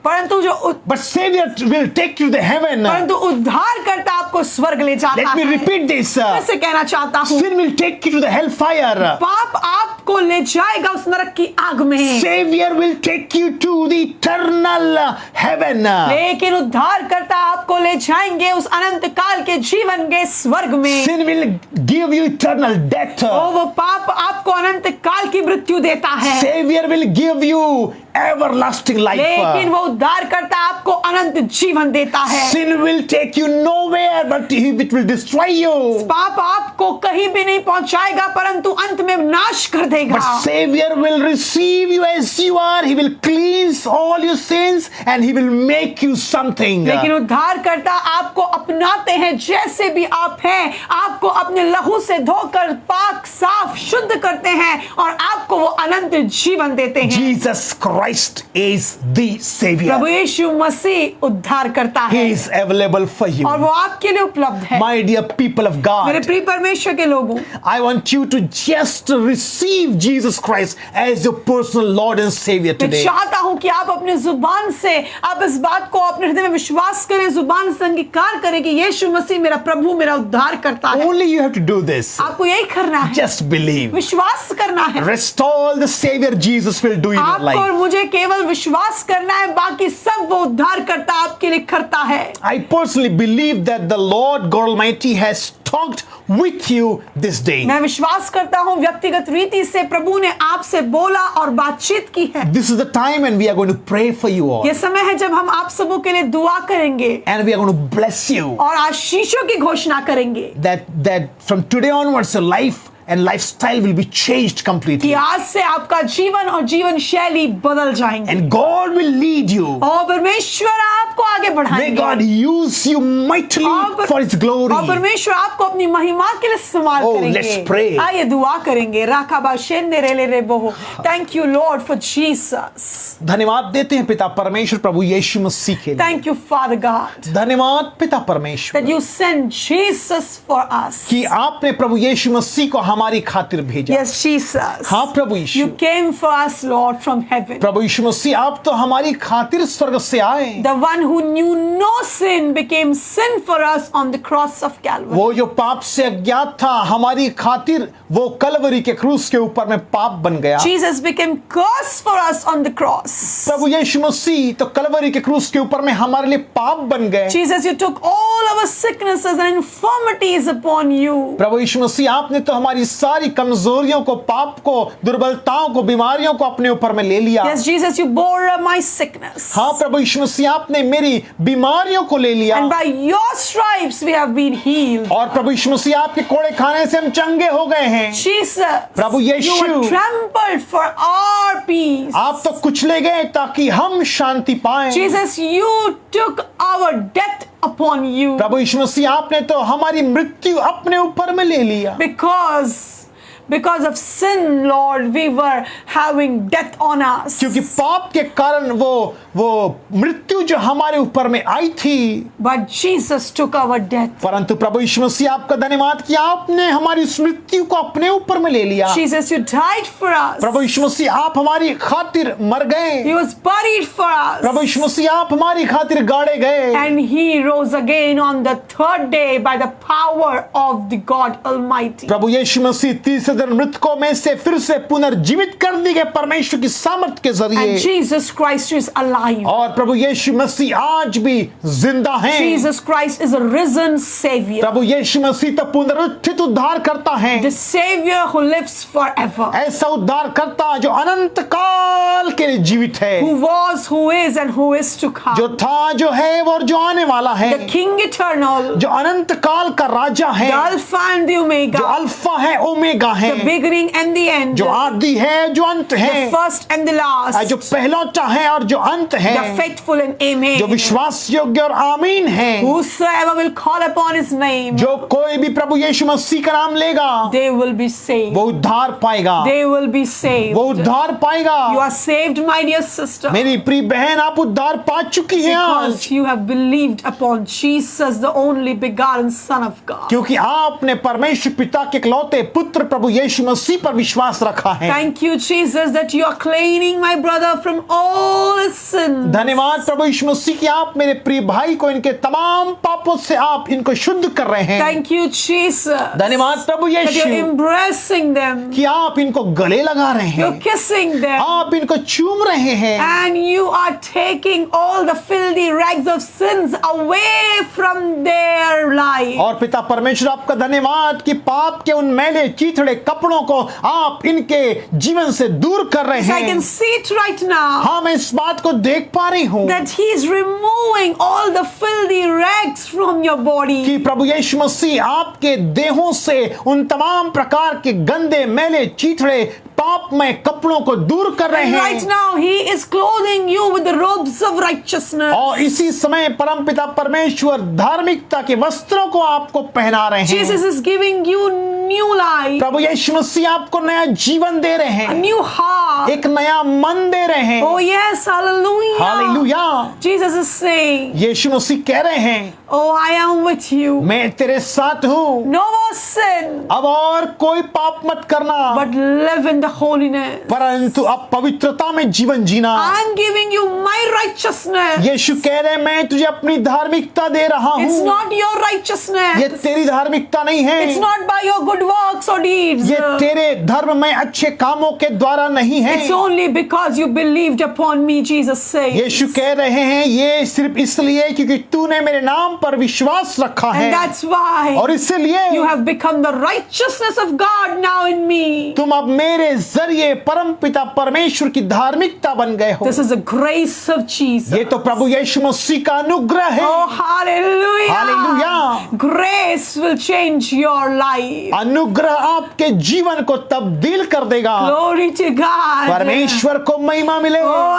परंतु जो But Savior will take you to the heaven. परंतु उद्धार करता आपको स्वर्ग ले जाता Let me है। repeat this. मैं से कहना चाहता हूँ, Sin will take you to the hellfire. पाप आपको ले जाएगा उस नरक की आग में, Savior will take you to the eternal heaven. लेकिन उद्धार करता आपको ले जाएंगे उस अनंत काल के जीवन के स्वर्ग में। Sin will give you eternal death. वो पाप आपको अनंत काल की मृत्यु देता है, Savior will give you everlasting लेकिन life. वो उद्धार करता आपको अनंत जीवन देता है। Sin will take you nowhere, but it will destroy you. पाप आपको कहीं भी नहीं पहुंचाएगा परंतु अंत में नाश कर देगा। But Savior will receive you as you are. He will cleanse all your sins and He will make you something. लेकिन उद्धार करता आपको अपनाते हैं जैसे भी आप हैं, आपको अपने लहू से धोकर पाक साफ शुद्ध करते हैं और आपको वो अनंत जीवन देते हैं। Jesus Christ Christ is the Savior. प्रभु यीशु मसीह उद्धार करता He है is available for you. और वो आपके लिए उपलब्ध है। My dear people of मेरे God, प्रिय परमेश्वर के लोगों, I want you to just receive Jesus Christ as your personal Lord and Savior मैं today. चाहता हूं कि आप अपने जुबान से आप इस बात को अपने हृदय में विश्वास करें, जुबान से अंगीकार करें कि यीशु मसीह मेरा प्रभु, मेरा उद्धार करता है। Only you have to do this. आपको यही करना है, Just believe. विश्वास करना है। Rest all the Savior Jesus will do in your आपको और life. मुझे केवल विश्वास करना है, बाकी सब वो उद्धार करता आपके लिए करता है। I personally believe that the Lord God Almighty has talked with you this day. मैं विश्वास करता हूं व्यक्तिगत रीति से प्रभु ने आपसे बोला और बातचीत की है। This is the time when we are going to pray for you all. ये समय है जब हम आप सबों के लिए दुआ करेंगे And we are going to bless you. और आशीषों की घोषणा करेंगे That from today onwards your life and lifestyle will be changed कि completely. आज से आपका जीवन और जीवन शैली बदल जाएंगे And God will lead you. और परमेश्वर आपको आगे May बढ़ाएंगे God use you mightily और for His glory. और परमेश्वर आपको अपनी महिमा के लिए इस्तेमाल Oh, करेंगे। let's pray. आइए दुआ करेंगे। राखाबा शेंदे रेले रे बोहो। Thank you Lord for Jesus. धन्यवाद देते हैं पिता परमेश्वर प्रभु यीशु मसीह के लिए। Thank you Father God धन्यवाद पिता परमेश्वर that you sent Jesus for us. कि आपने प्रभु यीशु मसीह को हमारी खातिर भेजा। Yes Jesus. हाँ प्रभु यीशु, You came for us Lord from heaven. प्रभु यीशु मसीह आप तो हमारी खातिर स्वर्ग से आए। The one who knew no sin became sin for us on the cross of Calvary. वो जो पाप से अज्ञात था हमारी खातिर वो कलवरी के क्रूस के ऊपर में पाप बन गया। Jesus became curse for us on the cross. प्रभु यीशु मसीह तो कलवरी के क्रूस के ऊपर में हमारे लिए पाप बन गए। Jesus, you took all our sicknesses and infirmities upon you. प्रभु यीशु मसीह आपने तो हमारी सारी कमजोरियों को, पाप को, दुर्बलताओं को, बीमारियों को अपने ऊपर में ले लिया। Yes, Jesus, you bore my sickness. हाँ प्रभु यीशु मसीह आपने मेरी बीमारियों को ले लिया। And by your stripes we have been healed. और प्रभु यीशु मसीह आपके कोड़े खाने से हम चंगे हो गए हैं। Jesus, Prabhu you Yeshu, were trampled for our peace. आप तो कुचले गए ताकि हम शांति पाएं। Jesus, you took our death upon you. प्रभु यीशु मसीह आपने तो हमारी मृत्यु अपने ऊपर में ले लिया। Because of sin, Lord, we were having death on us. क्योंकि पाप के कारण वो मृत्यु जो हमारे ऊपर में आई थी, But Jesus took our death. परंतु प्रभु यीशु मसीह आपका धन्यवाद कि आपने हमारी उस मृत्यु को अपने ऊपर में ले लिया। Jesus, you died for us. प्रभु यीशु मसीह आप हमारी खातिर मर गए। He was buried for us. प्रभु यीशु मसीह आप हमारी खातिर गाड़े गए। And he rose again on the third day by the power of the God Almighty. प्रभु यीशु मसीह तीसरे दिन मृतकों में से फिर से पुनर्जीवित कर दी गए परमेश्वर की सामर्थ के जरिए। And Jesus Christ is alive. और प्रभु यीशु मसीह आज भी जिंदा हैं। Jesus Christ is a risen Savior. प्रभु यीशु मसीह तो पुनरुत्थित उद्धार करता है। The Savior who lives forever. ऐसा उद्धार करता जो अनंत काल के लिए जीवित है, Who was, who is, and who is to come. जो था, जो है और जो आने वाला है, The King eternal. जो अनंत काल का राजा है, The Alpha and the जो Omega. अल्फा है, ओमेगा है, The beginning and the end. जो आदि है, जो अंत है, The first and the last. जो पहलौटा है और जो अंत है, The faithful and amen. जो विश्वास योग्य और आमीन है। Whosoever will call upon his name, जो कोई भी प्रभु यीशु मसीह का नाम लेगा they will be saved. वो उद्धार पाएगा, They will be saved. वो उद्धार पाएगा। You are saved, my dear sister, मेरी प्रिय बहन आप उद्धार पा चुकी हैं आज, because you have believed upon Jesus, the only begotten Son of God. क्योंकि आपने परमेश्वर पिता के इकलौते पुत्र प्रभु यीशु मसीह पर विश्वास रखा है। Thank you, Jesus, that you are cleaning my brother from all his sins. धन्यवाद प्रभु यीशु मसीह कि आप मेरे प्रिय भाई को इनके तमाम पापों से आप इनको शुद्ध कर रहे हैं। Thank you, Jesus, धन्यवाद प्रभु that you're Yeshu embracing them, कि आप इनको गले लगा रहे you're हैं, kissing them, आप इनको चूम रहे हैं and you are taking all the filthy rags of sins away from their life. और पिता परमेश्वर आपका धन्यवाद कि पाप के उन मैले चीथड़े कपड़ों को आप इनके जीवन से दूर कर रहे So I can हैं। see it right now. हाँ मैं इस बात को देख पा रही हूँ That he is removing all the filthy rags from your body. कि प्रभु यीशु मसीह आपके देहों से उन तमाम प्रकार के गंदे मैले चीथड़े पापमय कपड़ों को दूर कर रहे And right हैं। now, He is clothing you with the robes of righteousness. और इसी समय परमपिता परमेश्वर धार्मिकता के वस्त्रों को आपको पहना रहे हैं। Jesus is giving you new life, प्रभु यीशु मसीह आपको नया जीवन दे रहे a हैं, new heart. एक नया मन दे रहे हैं। Oh yes, hallelujah. Hallelujah. Jesus is saying, यीशु मसीह कह रहे हैं, oh, I am with you. मैं तेरे साथ हूँ। No more sin, अब और कोई पाप मत करना, but live in the holiness. परंतु अब पवित्रता में जीवन जीना। I'm giving you my righteousness. यीशु कह रहे हैं, मैं तुझे अपनी धार्मिकता दे रहा It's हूँ। not your ये righteousness. तेरी धार्मिकता नहीं It's है, not by your good works or deeds. ये तेरे धर्म में अच्छे कामों के द्वारा नहीं है। It's only because you believed upon me, Jesus says. यीशु कह रहे हैं, ये सिर्फ इसलिए क्योंकि तूने मेरे नाम पर विश्वास रखा है, And that's why और इसलिए you have become the righteousness of God now in me. तुम अब मेरे जरिए परमपिता परमेश्वर की धार्मिकता बन गए हो। This is the grace of Jesus. ये तो प्रभु यीशु मसीह का अनुग्रह है। Oh, hallelujah. Hallelujah. Grace will change your life. अनुग्रह आपके जीवन को तब्दील कर देगा। Glory to God. परमेश्वर को महिमा मिले। Oh,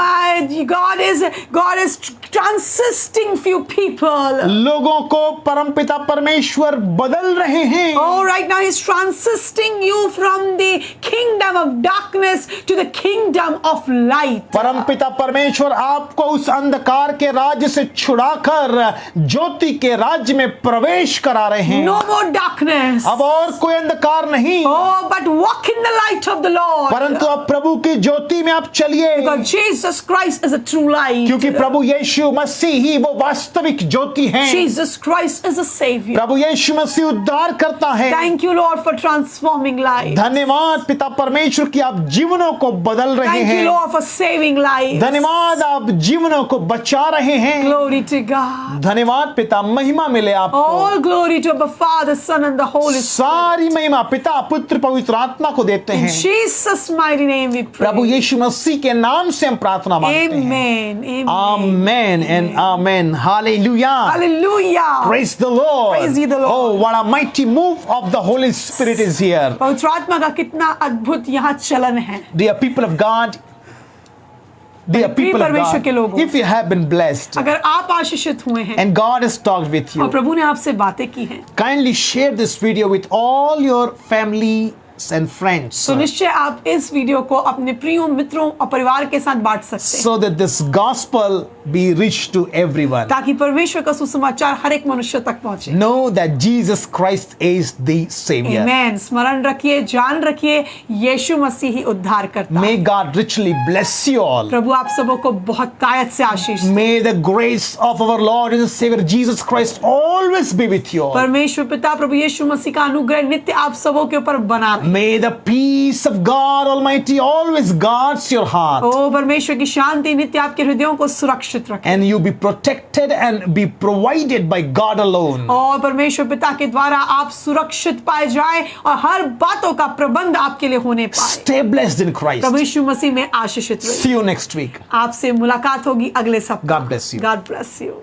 God is transisting few people. लोगों को परमपिता परमेश्वर बदल रहे हैं। Oh, right now He's transisting you from the kingdom of darkness to the kingdom of light. परमपिता परमेश्वर आपको उस अंधकार के राज्य से छुड़ाकर ज्योति के राज्य में प्रवेश करा रहे हैं। No more darkness. अब और कोई अंधकार नहीं, Oh, but walk in the light of the Lord. परंतु अब प्रभु की ज्योति में आप चलिए, Because Jesus Christ is a true light. क्योंकि प्रभु यीशु मसीह ही वो वास्तविक ज्योति है। Jesus Christ is a Savior. प्रभु यीशु मसीह उद्धार करता है। Thank you, Lord, for transforming lives. धन्यवाद पिता परमेश्वर की आप जीवनों को बदल रहे Thank you, हैं। Lord, for saving lives. धन्यवाद आप जीवनों को बचा रहे हैं। Glory to God. धन्यवाद पिता, महिमा मिले आपको। All glory to the Father, Son, and the Holy Spirit. सारी महिमा पिता पुत्र पवित्र आत्मा को देते In हैं। Jesus' mighty name we pray. प्रभु यीशु मसीह के नाम से हम प्रार्थना मांगते हैं। Amen. Amen. Amen and amen. Hallelujah. Hallelujah. Praise the Lord. Praise ye the Lord. Oh, what a mighty move of the Holy Spirit is here. पवित्र आत्मा का कितना अद्भुत यहाँ चलन है। Dear people of God, dear प्रिय people of परमेश्वर के God, लोगों, if you have been blessed अगर आप आशीषित हुए हैं and God has talked with और you, प्रभु ने आपसे बातें की हैं, kindly share this video with all your family and friends तो निश्चय आप इस वीडियो को अपने प्रियों मित्रों और परिवार के साथ बांट सकते हैं, so that this gospel be reached to everyone. ताकि परमेश्वर का सुसमाचार हर एक मनुष्य तक पहुंचे। Know that Jesus Christ is the Savior. Amen. स्मरण रखिए, जान रखिए, यीशु मसीह ही उद्धार करता है। May God richly bless you all. प्रभु आप सबों को बहुत तायत से आशीष दे। May the grace of our Lord and Savior Jesus Christ always be with you all. परमेश्वर पिता प्रभु यीशु मसीह का अनुग्रह नित्य आप सबों के ऊपर बना रहे। May the peace of God Almighty always guards your heart, ओ परमेश्वर की शांति नित्य आपके हृदयों को सुरक्षित रखे and you be protected and be provided by God alone. और परमेश्वर पिता के द्वारा आप सुरक्षित पाए जाए और हर बातों का प्रबंध आपके लिए होने पाए। Stay blessed in Christ. प्रभु यीशु मसीह में आशीषित रहिए। See you next week. आपसे मुलाकात होगी अगले सप्ताह। God bless you. God bless you.